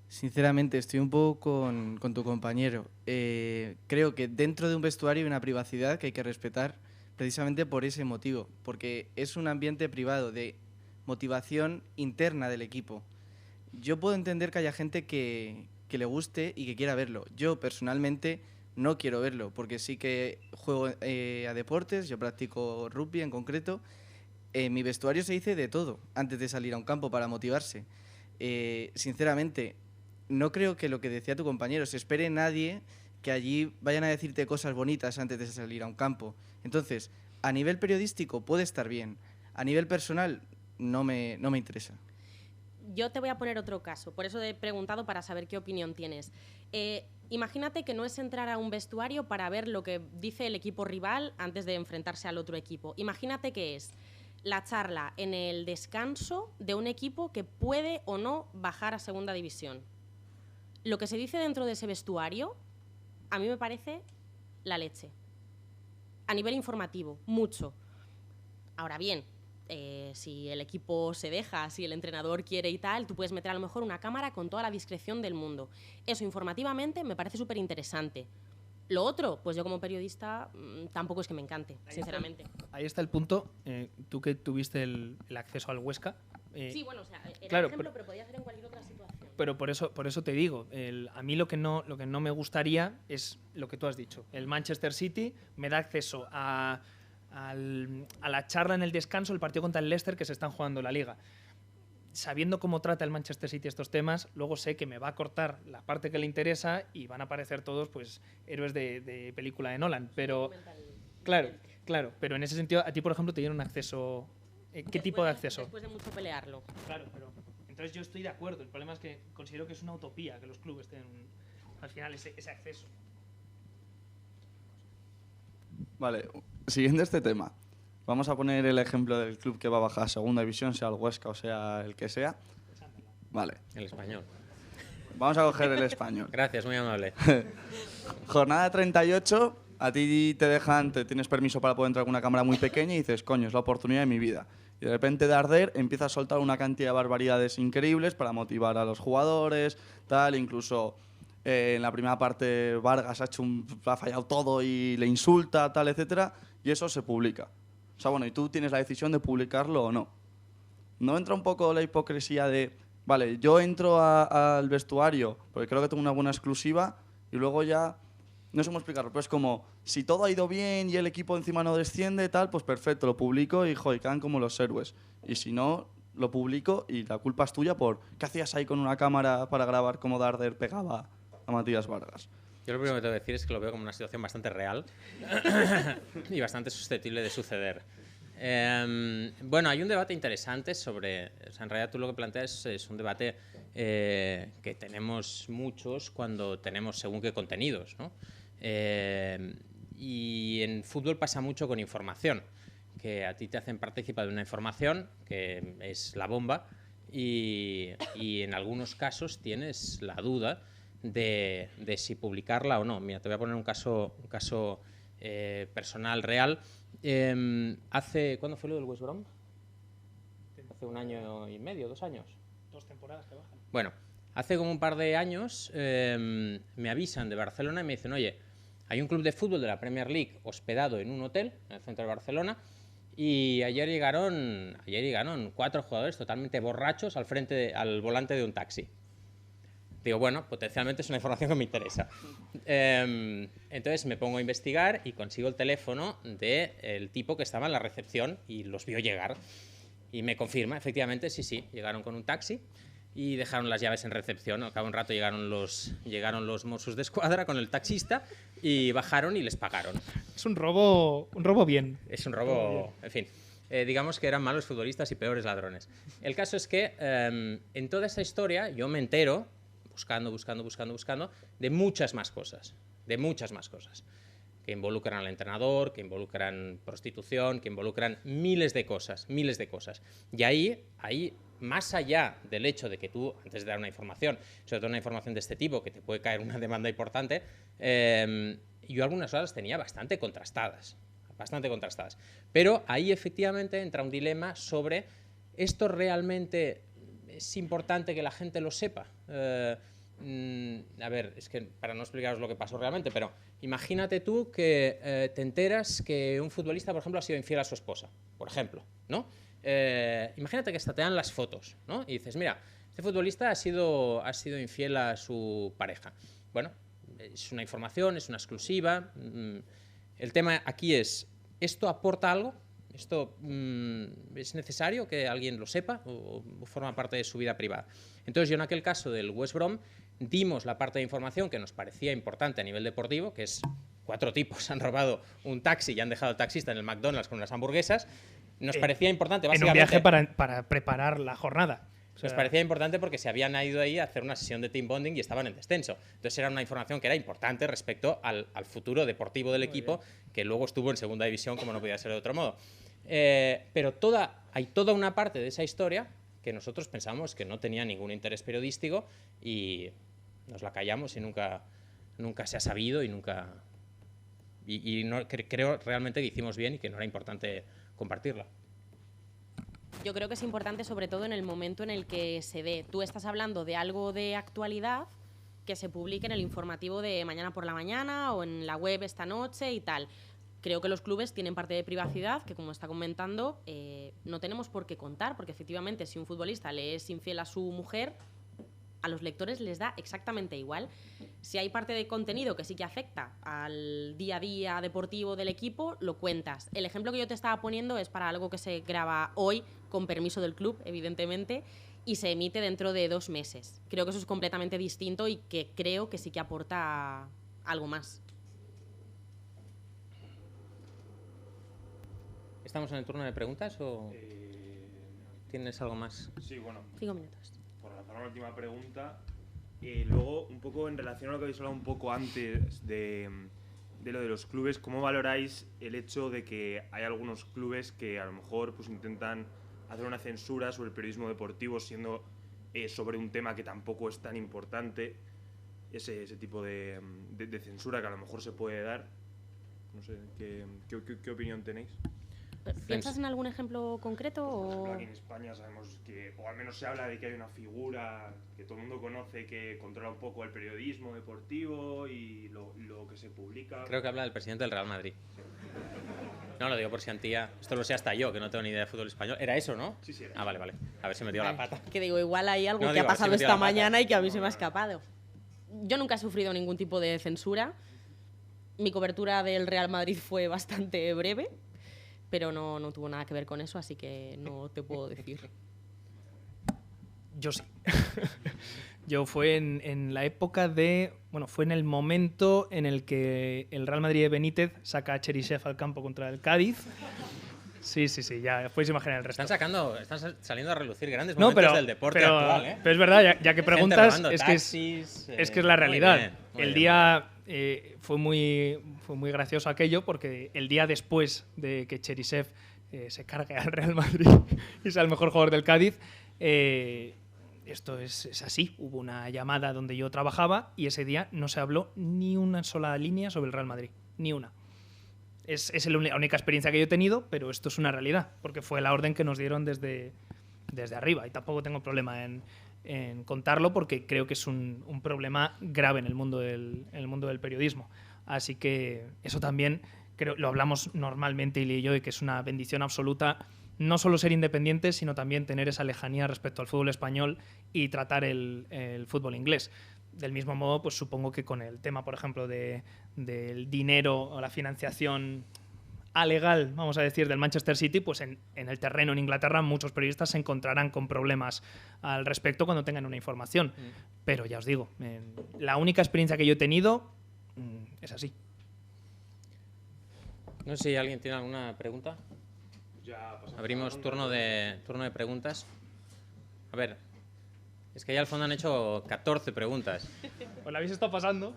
Sinceramente, estoy un poco con tu compañero. Creo que dentro de un vestuario hay una privacidad que hay que respetar precisamente por ese motivo, porque es un ambiente privado de motivación interna del equipo. Yo puedo entender que haya gente que le guste y que quiera verlo. Yo, personalmente, no quiero verlo, porque sí que juego a deportes, yo practico rugby en concreto. En mi vestuario se dice de todo antes de salir a un campo para motivarse. Sinceramente, no creo que lo que decía tu compañero, se espere nadie que allí vayan a decirte cosas bonitas antes de salir a un campo. Entonces, a nivel periodístico puede estar bien. A nivel personal, no me interesa. Yo te voy a poner otro caso, por eso he preguntado para saber qué opinión tienes. Imagínate que no es entrar a un vestuario para ver lo que dice el equipo rival antes de enfrentarse al otro equipo. Imagínate que es la charla en el descanso de un equipo que puede o no bajar a segunda división. Lo que se dice dentro de ese vestuario, a mí me parece la leche. A nivel informativo, mucho. Ahora bien, si el equipo se deja, si el entrenador quiere y tal, tú puedes meter a lo mejor una cámara con toda la discreción del mundo. Eso informativamente me parece súper interesante. Lo otro, pues yo como periodista tampoco es que me encante, sinceramente. Ahí está el punto. Tú que tuviste el acceso al Huesca. Sí, bueno, o sea, era claro, un ejemplo, pero podía ser en cualquier otra situación. Pero por eso te digo, a mí lo que no me gustaría es lo que tú has dicho. El Manchester City me da acceso a a la charla en el descanso, el partido contra el Leicester que se están jugando la Liga. Sabiendo cómo trata el Manchester City estos temas, luego sé que me va a cortar la parte que le interesa y van a aparecer todos pues héroes de película de Nolan. Pero claro, pero en ese sentido, a ti, por ejemplo, te dieron acceso. ¿Qué tipo de acceso? Después de mucho pelearlo. Claro, pero entonces yo estoy de acuerdo. El problema es que considero que es una utopía que los clubes tengan al final ese acceso. Vale, siguiendo este tema, vamos a poner el ejemplo del club que va a bajar a segunda división, sea el Huesca o sea el que sea. Vale, El español. vamos a coger el español. Gracias, muy amable. Jornada 38, a ti te dejan, te tienes permiso para poder entrar con una cámara muy pequeña y dices, coño, es la oportunidad de mi vida. Y de repente Darder empieza a soltar una cantidad de barbaridades increíbles para motivar a los jugadores, tal, incluso en la primera parte Vargas ha fallado todo y le insulta, tal, etcétera, y eso se publica. O sea, bueno, y tú tienes la decisión de publicarlo o no. ¿No entra un poco la hipocresía de, vale, yo entro al vestuario porque creo que tengo una buena exclusiva y luego ya, no sé cómo explicarlo, pero es como, si todo ha ido bien y el equipo encima no desciende, tal, pues perfecto, lo publico y, joder, quedan como los héroes. Y si no, lo publico y la culpa es tuya por, ¿qué hacías ahí con una cámara para grabar cómo Darder pegaba a Matías Vargas? Yo lo primero que tengo que decir es que lo veo como una situación bastante real y bastante susceptible de suceder. Bueno, hay un debate interesante sobre... O sea, en realidad tú lo que planteas es un debate que tenemos muchos cuando tenemos según qué contenidos, ¿no? Y en fútbol pasa mucho con información, que a ti te hacen participar de una información que es la bomba y en algunos casos tienes la duda de si publicarla o no. Mira, te voy a poner un caso personal real. ¿Cuándo fue lo del West Brom? Hace 1 año y medio, 2 años. 2 temporadas que bajan. Bueno, hace como un par de años me avisan de Barcelona y me dicen, oye, hay un club de fútbol de la Premier League hospedado en un hotel en el centro de Barcelona y ayer llegaron 4 jugadores totalmente borrachos al volante de un taxi. Digo, bueno, potencialmente es una información que me interesa. Entonces me pongo a investigar y consigo el teléfono del tipo que estaba en la recepción y los vio llegar. Y me confirma, efectivamente, sí, llegaron con un taxi y dejaron las llaves en recepción. Al cabo de un rato llegaron los Mossos de Escuadra con el taxista y bajaron y les pagaron. Es un robo bien. Es un robo, en fin. Digamos que eran malos futbolistas y peores ladrones. El caso es que en toda esta historia yo me entero, buscando, de muchas más cosas, que involucran al entrenador, que involucran prostitución, que involucran miles de cosas. Y ahí, más allá del hecho de que tú, antes de dar una información, sobre todo una información de este tipo, que te puede caer una demanda importante, yo algunas cosas tenía bastante contrastadas. Pero ahí efectivamente entra un dilema sobre ¿esto realmente es importante que la gente lo sepa? A ver, es que para no explicaros lo que pasó realmente, pero imagínate tú que te enteras que un futbolista, por ejemplo, ha sido infiel a su esposa, por ejemplo, ¿no? Imagínate que hasta te dan las fotos, ¿no? Y dices, mira, este futbolista ha sido infiel a su pareja. Bueno, es una información, es una exclusiva. El tema aquí es, ¿esto aporta algo? ¿Esto es necesario que alguien lo sepa o forma parte de su vida privada? Entonces yo en aquel caso del West Brom dimos la parte de información que nos parecía importante a nivel deportivo, que es 4 tipos han robado un taxi y han dejado al taxista en el McDonald's con unas hamburguesas. Nos parecía importante básicamente... En un viaje para preparar la jornada. O sea, nos parecía importante porque se habían ido ahí a hacer una sesión de team bonding y estaban en descenso. Entonces era una información que era importante respecto al futuro deportivo del equipo, que luego estuvo en segunda división como no podía ser de otro modo. Pero hay toda una parte de esa historia que nosotros pensamos que no tenía ningún interés periodístico y nos la callamos y nunca se ha sabido y creo realmente que hicimos bien y que no era importante compartirla. Yo creo que es importante sobre todo en el momento en el que se dé. Tú estás hablando de algo de actualidad que se publique en el informativo de mañana por la mañana o en la web esta noche y tal. Creo que los clubes tienen parte de privacidad que, como está comentando, no tenemos por qué contar, porque efectivamente si un futbolista le es infiel a su mujer, a los lectores les da exactamente igual. Si hay parte de contenido que sí que afecta al día a día deportivo del equipo, lo cuentas. El ejemplo que yo te estaba poniendo es para algo que se graba hoy, con permiso del club, evidentemente, y se emite dentro de 2 meses. Creo que eso es completamente distinto y que creo que sí que aporta algo más. ¿Estamos en el turno de preguntas o tienes algo más? Sí, bueno. 5 minutos. Por lanzar una última pregunta, luego un poco en relación a lo que habéis hablado un poco antes de lo de los clubes, ¿cómo valoráis el hecho de que hay algunos clubes que a lo mejor pues intentan hacer una censura sobre el periodismo deportivo siendo sobre un tema que tampoco es tan importante, ese tipo de censura que a lo mejor se puede dar? No sé, ¿qué opinión tenéis? ¿Piensas en algún ejemplo concreto? Por ejemplo, O... aquí en España sabemos que, o al menos se habla de que hay una figura que todo el mundo conoce que controla un poco el periodismo deportivo y lo que se publica. Creo que habla del presidente del Real Madrid. No, lo digo por si Antía, esto lo sé hasta yo, que no tengo ni idea de fútbol español. ¿Era eso, no? Sí, era. Ah, vale. A ver si me dio la pata. Que digo, igual hay algo No, que digo, ha pasado sí me dio esta la pata. mañana y que a mí se me ha escapado. Yo nunca he sufrido ningún tipo de censura. Mi cobertura del Real Madrid fue bastante breve, pero no tuvo nada que ver con eso, así que no te puedo decir. Yo sí. Yo fue en la época de... Bueno, fue en el momento en el que el Real Madrid de Benítez saca a Cherisev al campo contra el Cádiz. Sí, ya podéis imaginar el resto. Están saliendo a relucir grandes No, momentos pero, del deporte pero, actual, ¿eh? pero es verdad, ya que preguntas, robando es taxis, que es la realidad. muy El bien. día fue muy gracioso aquello porque el día después de que Cherisev se cargue al Real Madrid y sea el mejor jugador del Cádiz, esto es así. Hubo una llamada donde yo trabajaba y ese día no se habló ni una sola línea sobre el Real Madrid, ni una. Es la única experiencia que yo he tenido, pero esto es una realidad, porque fue la orden que nos dieron desde arriba y tampoco tengo problema en contarlo porque creo que es un problema grave en el mundo del periodismo. Así que eso también lo hablamos normalmente, Ili y yo, de que es una bendición absoluta no solo ser independientes, sino también tener esa lejanía respecto al fútbol español y tratar el fútbol inglés. Del mismo modo, pues supongo que con el tema, por ejemplo, del dinero o la financiación alegal, vamos a decir, del Manchester City, pues en el terreno en Inglaterra muchos periodistas se encontrarán con problemas al respecto cuando tengan una información. Pero ya os digo, la única experiencia que yo he tenido es así. No sé si alguien tiene alguna pregunta. Abrimos turno de preguntas. A ver, es que ahí al fondo han hecho 14 preguntas. ¿Os la habéis estado pasando?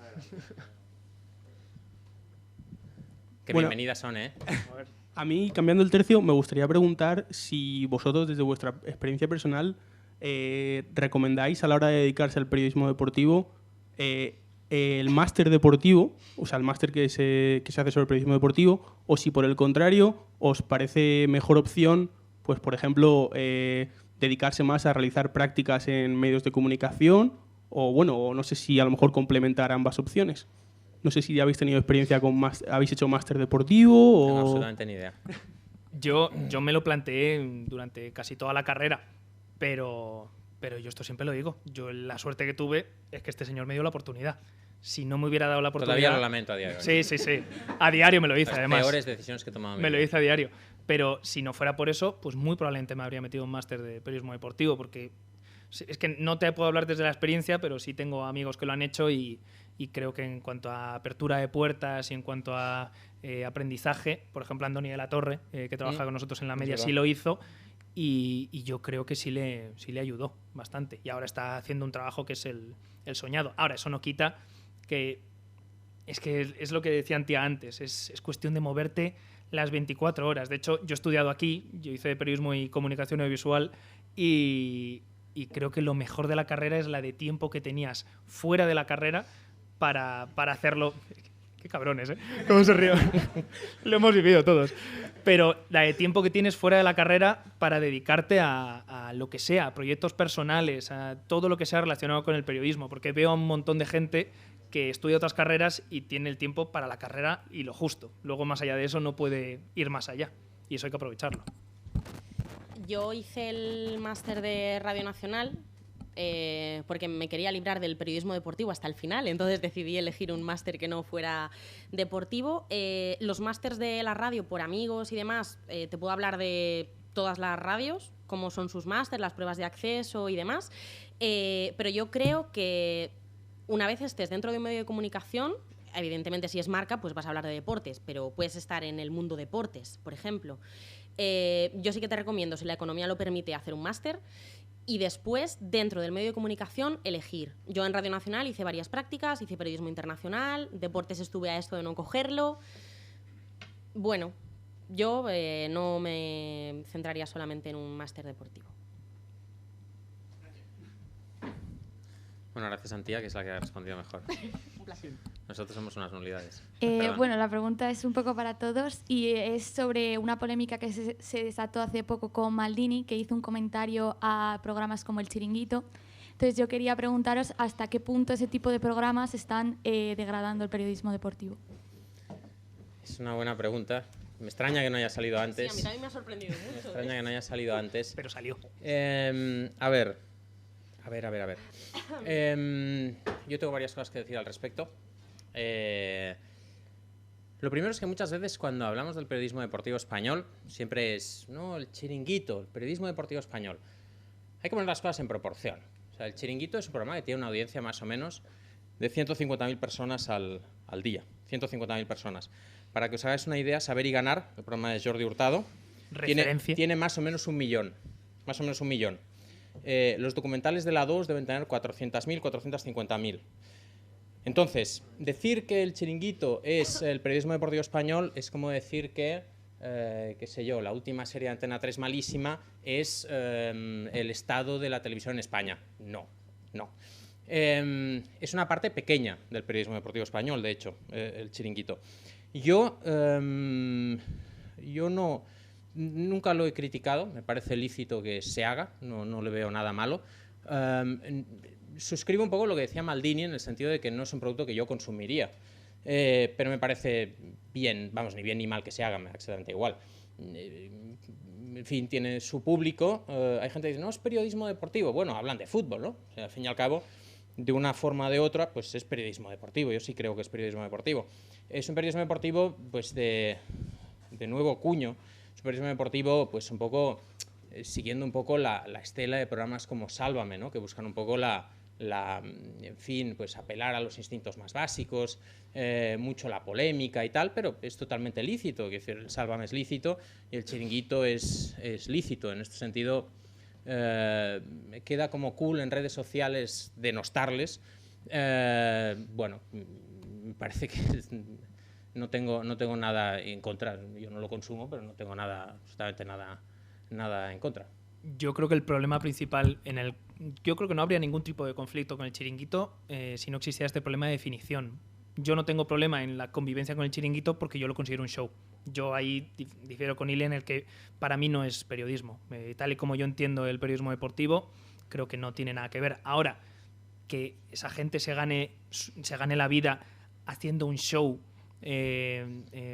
Qué Bueno. bienvenidas son, ¿eh? A mí, cambiando el tercio, me gustaría preguntar si vosotros, desde vuestra experiencia personal, recomendáis a la hora de dedicarse al periodismo deportivo el máster deportivo, o sea, el máster que se hace sobre periodismo deportivo, o si por el contrario os parece mejor opción, pues por ejemplo, dedicarse más a realizar prácticas en medios de comunicación, o bueno, o no sé si a lo mejor complementar ambas opciones. No sé si ya habéis tenido experiencia habéis hecho máster deportivo No tengo o... absolutamente ni idea. Yo me lo planteé durante casi toda la carrera, pero yo esto siempre lo digo. Yo la suerte que tuve es que este señor me dio la oportunidad. Si no me hubiera dado la oportunidad... Todavía lo lamento a día de hoy. Sí. A diario me lo hice, Las además. peores decisiones que he tomado en mi Me lo vida. hice a diario. Pero si no fuera por eso, pues muy probablemente me habría metido un máster de periodismo deportivo, porque es que no te puedo hablar desde la experiencia, pero sí tengo amigos que lo han hecho y creo que en cuanto a apertura de puertas y en cuanto a aprendizaje, por ejemplo, Andoni de la Torre, que trabaja con nosotros en la media, sí lo hizo y yo creo que sí le ayudó bastante. Y ahora está haciendo un trabajo que es el soñado. Ahora, eso no quita que es lo que decía Antía antes, es cuestión de moverte las 24 horas. De hecho, yo he estudiado aquí, yo hice periodismo y comunicación audiovisual y creo que lo mejor de la carrera es la de tiempo que tenías fuera de la carrera para hacerlo. Qué cabrones, ¿eh? ¿Cómo se ríe? Lo hemos vivido todos. Pero la de tiempo que tienes fuera de la carrera para dedicarte a lo que sea, a proyectos personales, a todo lo que sea relacionado con el periodismo. Porque veo a un montón de gente que estudia otras carreras y tiene el tiempo para la carrera y lo justo. Luego, más allá de eso, no puede ir más allá. Y eso hay que aprovecharlo. Yo hice el máster de Radio Nacional porque me quería librar del periodismo deportivo hasta el final, entonces decidí elegir un máster que no fuera deportivo. Los másters de la radio por amigos y demás, te puedo hablar de todas las radios, cómo son sus másters, las pruebas de acceso y demás, pero yo creo que una vez estés dentro de un medio de comunicación, evidentemente si es marca, pues vas a hablar de deportes, pero puedes estar en el mundo deportes, por ejemplo. Yo sí que te recomiendo, si la economía lo permite, hacer un máster y después, dentro del medio de comunicación, elegir. Yo en Radio Nacional hice varias prácticas, hice periodismo internacional, deportes estuve a esto de no cogerlo. Bueno, yo no me centraría solamente en un máster deportivo. Bueno, gracias Antía, que es la que ha respondido mejor. Un placer. Nosotros somos unas nulidades. Bueno, la pregunta es un poco para todos y es sobre una polémica que se desató hace poco con Maldini, que hizo un comentario a programas como El Chiringuito. Entonces yo quería preguntaros hasta qué punto ese tipo de programas están degradando el periodismo deportivo. Es una buena pregunta. Me extraña que no haya salido antes. Sí, a mí también me ha sorprendido mucho. Me extraña que no haya salido antes. Pero salió. A ver. Yo tengo varias cosas que decir al respecto. Lo primero es que muchas veces cuando hablamos del periodismo deportivo español, siempre es, no, el chiringuito, el periodismo deportivo español. Hay que poner las cosas en proporción. O sea, el chiringuito es un programa que tiene una audiencia más o menos de 150.000 personas al día. 150.000 personas. Para que os hagáis una idea, Saber y Ganar, el programa de Jordi Hurtado, tiene más o menos 1 millón. Más o menos 1 millón. Los documentales de la 2 deben tener 400.000, 450.000. Entonces, decir que el chiringuito es el periodismo deportivo español es como decir que, qué sé yo, la última serie de Antena 3 malísima es el estado de la televisión en España. No. Es una parte pequeña del periodismo deportivo español, de hecho, el chiringuito. Yo nunca lo he criticado, me parece lícito que se haga, no le veo nada malo. Suscribo un poco lo que decía Maldini en el sentido de que no es un producto que yo consumiría, pero me parece bien, vamos, ni bien ni mal que se haga, me da exactamente igual. En fin, tiene su público. Hay gente que dice, no, es periodismo deportivo. Bueno, hablan de fútbol, ¿no? O sea, al fin y al cabo, de una forma o de otra, pues es periodismo deportivo. Yo sí creo que es periodismo deportivo. Es un periodismo deportivo, pues, de nuevo cuño. Es un periodismo deportivo, pues, un poco siguiendo un poco la estela de programas como Sálvame, ¿no? Que buscan un poco en fin, pues apelar a los instintos más básicos, mucho la polémica y tal, pero es totalmente lícito. Es decir, el Sálvame es lícito y el chiringuito es lícito. En este sentido, queda como cool en redes sociales denostarles. Bueno, me parece que no tengo nada en contra. Yo no lo consumo, pero no tengo absolutamente nada en contra. Yo creo que el problema principal yo creo que no habría ningún tipo de conflicto con el chiringuito si no existiera este problema de definición. Yo no tengo problema en la convivencia con el chiringuito porque yo lo considero un show. Yo ahí difiero con Ile en el que para mí no es periodismo. Tal y como yo entiendo el periodismo deportivo, creo que no tiene nada que ver. Ahora, que esa gente se gane la vida haciendo un show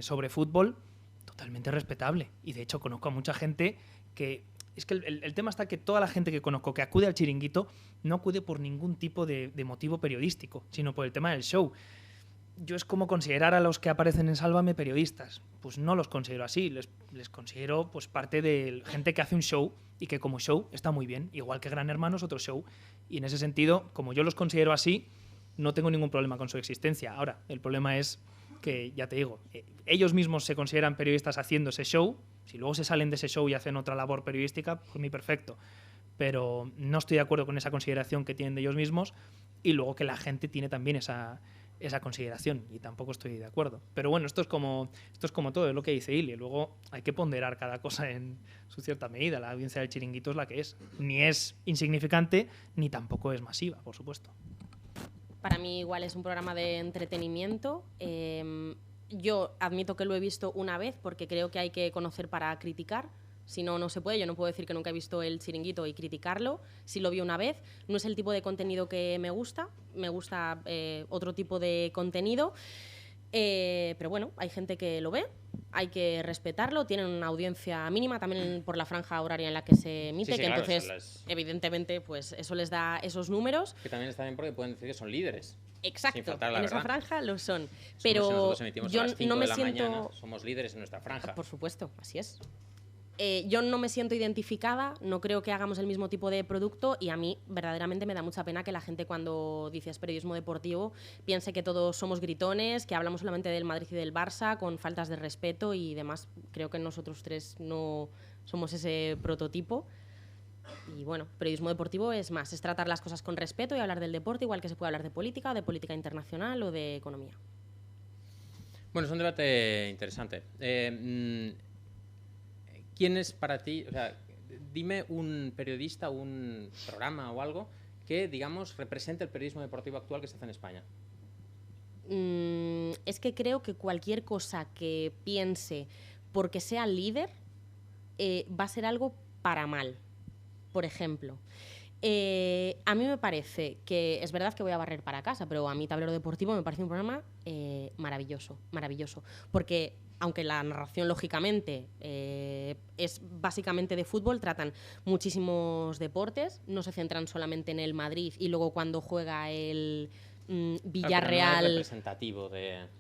sobre fútbol, totalmente respetable. Y de hecho conozco a mucha gente que... Es que el tema está que toda la gente que conozco que acude al chiringuito no acude por ningún tipo de motivo periodístico, sino por el tema del show. Yo es como considerar a los que aparecen en Sálvame periodistas. Pues no los considero así, les considero pues parte de gente que hace un show y que como show está muy bien, igual que Gran Hermano es otro show. Y en ese sentido, como yo los considero así, no tengo ningún problema con su existencia. Ahora, el problema es que, ya te digo, ellos mismos se consideran periodistas haciendo ese show. Si luego se salen de ese show y hacen otra labor periodística, pues muy perfecto. Pero no estoy de acuerdo con esa consideración que tienen de ellos mismos y luego que la gente tiene también esa consideración y tampoco estoy de acuerdo. Pero bueno, esto es como todo, es lo que dice Ili. Luego hay que ponderar cada cosa en su cierta medida. La audiencia del chiringuito es la que es. Ni es insignificante ni tampoco es masiva, por supuesto. Para mí igual es un programa de entretenimiento. Yo admito que lo he visto una vez porque creo que hay que conocer para criticar. Si no, no se puede. Yo no puedo decir que nunca he visto el chiringuito y criticarlo. Sí lo vi una vez. No es el tipo de contenido que me gusta. Me gusta otro tipo de contenido. Pero bueno, hay gente que lo ve, hay que respetarlo, tienen una audiencia mínima también por la franja horaria en la que se emite, Sí, que claro, entonces, evidentemente, pues eso les da esos números. Que también está bien porque pueden decir que son líderes. Exacto, Sin faltar la en esa verdad. franja lo son. Somos, si Pero nosotros emitimos yo a las 5 no me de la siento... mañana, somos líderes en nuestra franja. Por supuesto, así es. Yo no me siento identificada, no creo que hagamos el mismo tipo de producto y a mí verdaderamente me da mucha pena que la gente cuando dices periodismo deportivo piense que todos somos gritones, que hablamos solamente del Madrid y del Barça con faltas de respeto y demás. Creo que nosotros tres no somos ese prototipo. Y bueno, periodismo deportivo es más, es tratar las cosas con respeto y hablar del deporte igual que se puede hablar de política internacional o de economía. Bueno, es un debate interesante. ¿Quién es para ti, o sea, dime un periodista, un programa o algo que, digamos, represente el periodismo deportivo actual que se hace en España? Es que creo que cualquier cosa que piense porque sea líder va a ser algo para mal. Por ejemplo, a mí me parece que, es verdad que voy a barrer para casa, pero a mí Tablero Deportivo me parece un programa maravilloso, maravilloso, porque aunque la narración, lógicamente, es básicamente de fútbol, tratan muchísimos deportes, no se centran solamente en el Madrid y luego cuando juega el Villarreal... No es representativo del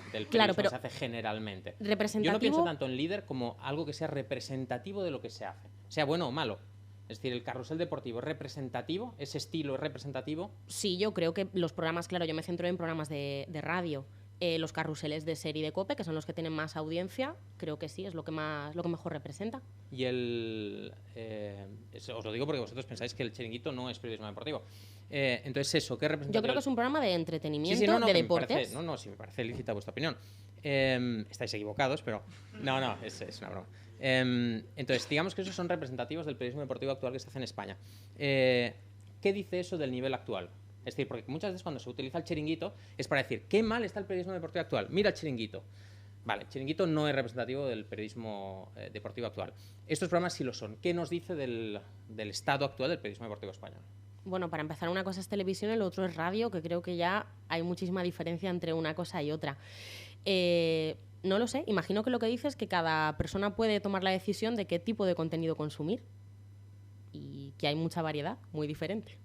periodismo, claro, pero que se hace generalmente. Representativo... Yo no pienso tanto en líder como algo que sea representativo de lo que se hace, sea bueno o malo. Es decir, el carrusel deportivo es representativo, ese estilo es representativo. Sí, yo creo que los programas, claro, yo me centro en programas de radio. Los carruseles de serie de COPE, que son los que tienen más audiencia, creo que sí, es lo que mejor representa. Y os lo digo porque vosotros pensáis que el Chiringuito no es periodismo deportivo. Entonces, eso, ¿qué representa? Yo creo que es un programa de entretenimiento, sí, de deportes. Sí, me parece lícita vuestra opinión. Estáis equivocados, pero no, es una broma. Entonces, digamos que esos son representativos del periodismo deportivo actual que se hace en España. ¿Qué dice eso del nivel actual? Es decir, porque muchas veces cuando se utiliza el Chiringuito es para decir qué mal está el periodismo deportivo actual. Mira el Chiringuito. Vale, el Chiringuito no es representativo del periodismo deportivo actual. Estos programas sí lo son. ¿Qué nos dice del estado actual del periodismo deportivo español? Bueno, para empezar, una cosa es televisión y lo otro es radio, que creo que ya hay muchísima diferencia entre una cosa y otra. No lo sé, imagino que lo que dices es que cada persona puede tomar la decisión de qué tipo de contenido consumir y que hay mucha variedad, muy diferente.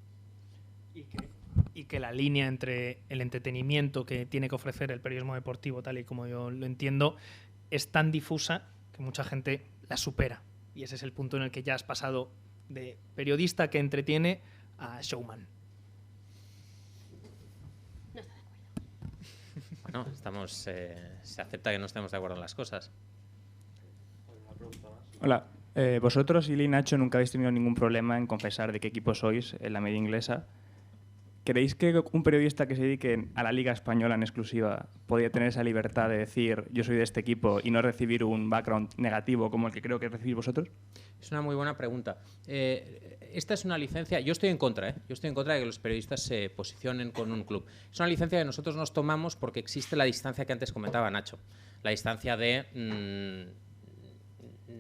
Y que la línea entre el entretenimiento que tiene que ofrecer el periodismo deportivo, tal y como yo lo entiendo, es tan difusa que mucha gente la supera. Y ese es el punto en el que ya has pasado de periodista que entretiene a showman. No está de acuerdo. Bueno, se acepta que no estemos de acuerdo en las cosas. Hola. Vosotros, Ili y Nacho, nunca habéis tenido ningún problema en confesar de qué equipo sois en la media inglesa. ¿Creéis que un periodista que se dedique a la Liga Española en exclusiva podría tener esa libertad de decir yo soy de este equipo y no recibir un background negativo como el que creo que recibís vosotros? Es una muy buena pregunta. Esta es una licencia... Yo estoy en contra, Yo estoy en contra de que los periodistas se posicionen con un club. Es una licencia que nosotros nos tomamos porque existe la distancia que antes comentaba Nacho. La distancia de...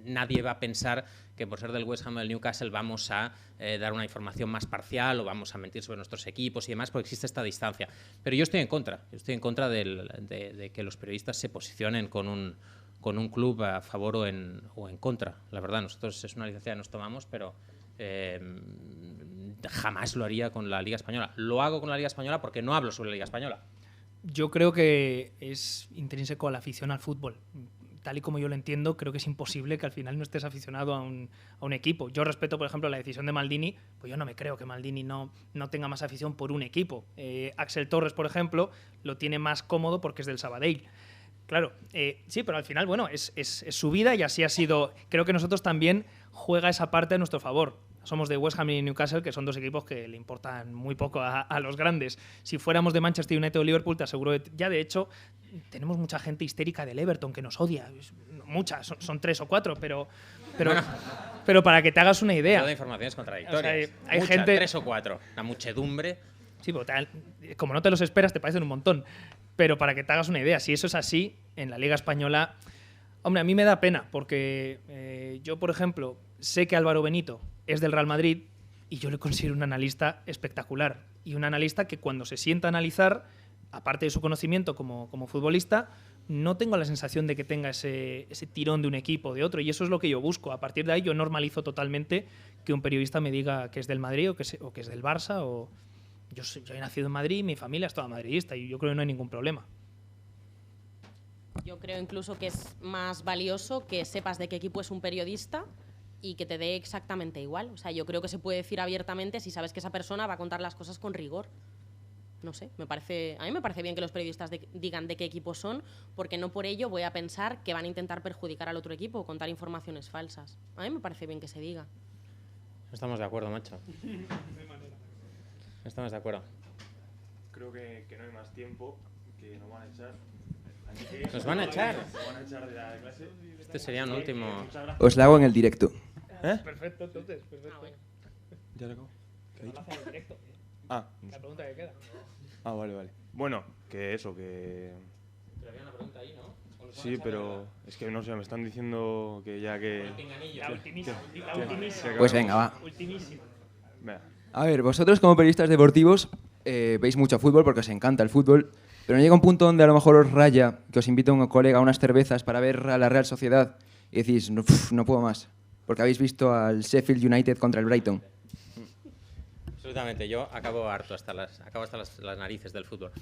nadie va a pensar que por ser del West Ham o del Newcastle vamos a dar una información más parcial o vamos a mentir sobre nuestros equipos y demás, porque existe esta distancia. Pero yo estoy en contra. Yo estoy en contra de que los periodistas se posicionen con un club a favor o en contra. La verdad, nosotros es una licencia que nos tomamos, pero jamás lo haría con la Liga Española. Lo hago con la Liga Española porque no hablo sobre la Liga Española. Yo creo que es intrínseco a la afición al fútbol. Tal y como yo lo entiendo, creo que es imposible que al final no estés aficionado a un equipo. Yo respeto, por ejemplo, la decisión de Maldini, pues yo no me creo que Maldini no tenga más afición por un equipo. Axel Torres, por ejemplo, lo tiene más cómodo porque es del Sabadell. Claro, sí, pero al final, bueno, es su vida y así ha sido. Creo que nosotros también juega esa parte a nuestro favor. Somos de West Ham y Newcastle, que son dos equipos que le importan muy poco a los grandes. Si fuéramos de Manchester United o Liverpool, te aseguro que ya de hecho tenemos mucha gente histérica del Everton que nos odia. Muchas, son 3 o 4, pero para que te hagas una idea. Toda información es contradictoria. O sea, hay gente 3 o 4. La muchedumbre. Sí, pero como no te los esperas, te parecen un montón. Pero para que te hagas una idea, si eso es así, en la Liga Española... Hombre, a mí me da pena, porque yo, por ejemplo, sé que Álvaro Benito es del Real Madrid y yo le considero un analista espectacular. Y un analista que cuando se sienta a analizar aparte de su conocimiento como futbolista, no tengo la sensación de que tenga ese tirón de un equipo o de otro, y eso es lo que yo busco. A partir de ahí yo normalizo totalmente que un periodista me diga que es del Madrid o que es del Barça. Yo he nacido en Madrid, mi familia es toda madridista y yo creo que no hay ningún problema. Yo creo incluso que es más valioso que sepas de qué equipo es un periodista y que te dé exactamente igual. O sea, yo creo que se puede decir abiertamente si sabes que esa persona va a contar las cosas con rigor. No sé, a mí me parece bien que los periodistas digan de qué equipo son, porque no por ello voy a pensar que van a intentar perjudicar al otro equipo o contar informaciones falsas. A mí me parece bien que se diga. No estamos de acuerdo, macho. No estamos de acuerdo. Creo que no hay más tiempo, que nos van a echar. ¿Nos van a echar? Nos van a echar de la clase. Este sería un último... Os la hago en el directo. Perfecto, entonces. Perfecto. Bueno. ¿Ya lo acabo? ¿Qué ha dicho? La pregunta que queda. Vale. Bueno, que eso, que... Pero había una pregunta ahí, ¿no? Sí, pero es que no sé, me están diciendo que ya que... La ultimísima. Pues venga, va. Ultimísima. Venga. A ver, vosotros como periodistas deportivos veis mucho fútbol porque os encanta el fútbol, pero no llega un punto donde a lo mejor os raya que os invita un colega a unas cervezas para ver a la Real Sociedad y decís, no puedo más, porque habéis visto al Sheffield United contra el Brighton. Absolutamente, yo acabo hasta las narices del fútbol.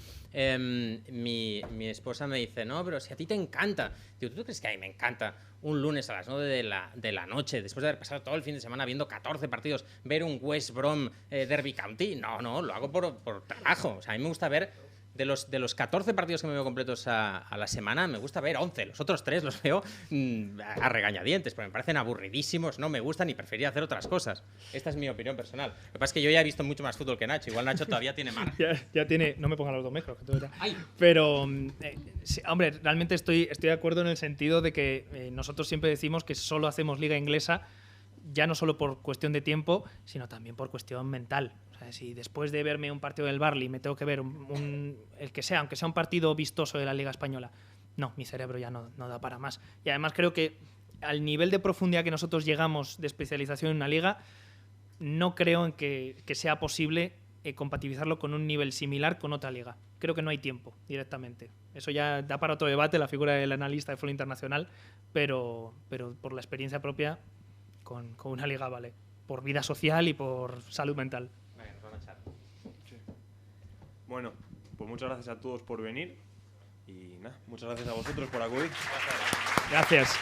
Mi esposa me dice, no, pero si a ti te encanta. Digo, ¿tú crees que a mí me encanta un lunes a las 9 de la noche, después de haber pasado todo el fin de semana viendo 14 partidos, ver un West Brom Derby County? No, lo hago por trabajo. O sea, a mí me gusta ver... De los 14 partidos que me veo completos a la semana, me gusta ver 11. Los otros 3 los veo a regañadientes, porque me parecen aburridísimos, no me gustan y preferiría hacer otras cosas. Esta es mi opinión personal. Lo que pasa es que yo ya he visto mucho más fútbol que Nacho. Igual Nacho todavía tiene más. ya tiene... No me pongan los dos mejores. Pero, sí, hombre, realmente estoy de acuerdo en el sentido de que nosotros siempre decimos que solo hacemos liga inglesa, ya no solo por cuestión de tiempo, sino también por cuestión mental. O sea, si después de verme un partido del Burnley me tengo que ver el que sea, aunque sea un partido vistoso de la Liga Española, no, mi cerebro ya no da para más. Y además creo que al nivel de profundidad que nosotros llegamos de especialización en una liga, no creo en que sea posible compatibilizarlo con un nivel similar con otra liga. Creo que no hay tiempo directamente. Eso ya da para otro debate, la figura del analista de fútbol internacional, pero por la experiencia propia, con una liga vale. Por vida social y por salud mental. Bueno, pues muchas gracias a todos por venir y nada, muchas gracias a vosotros por acudir. Gracias.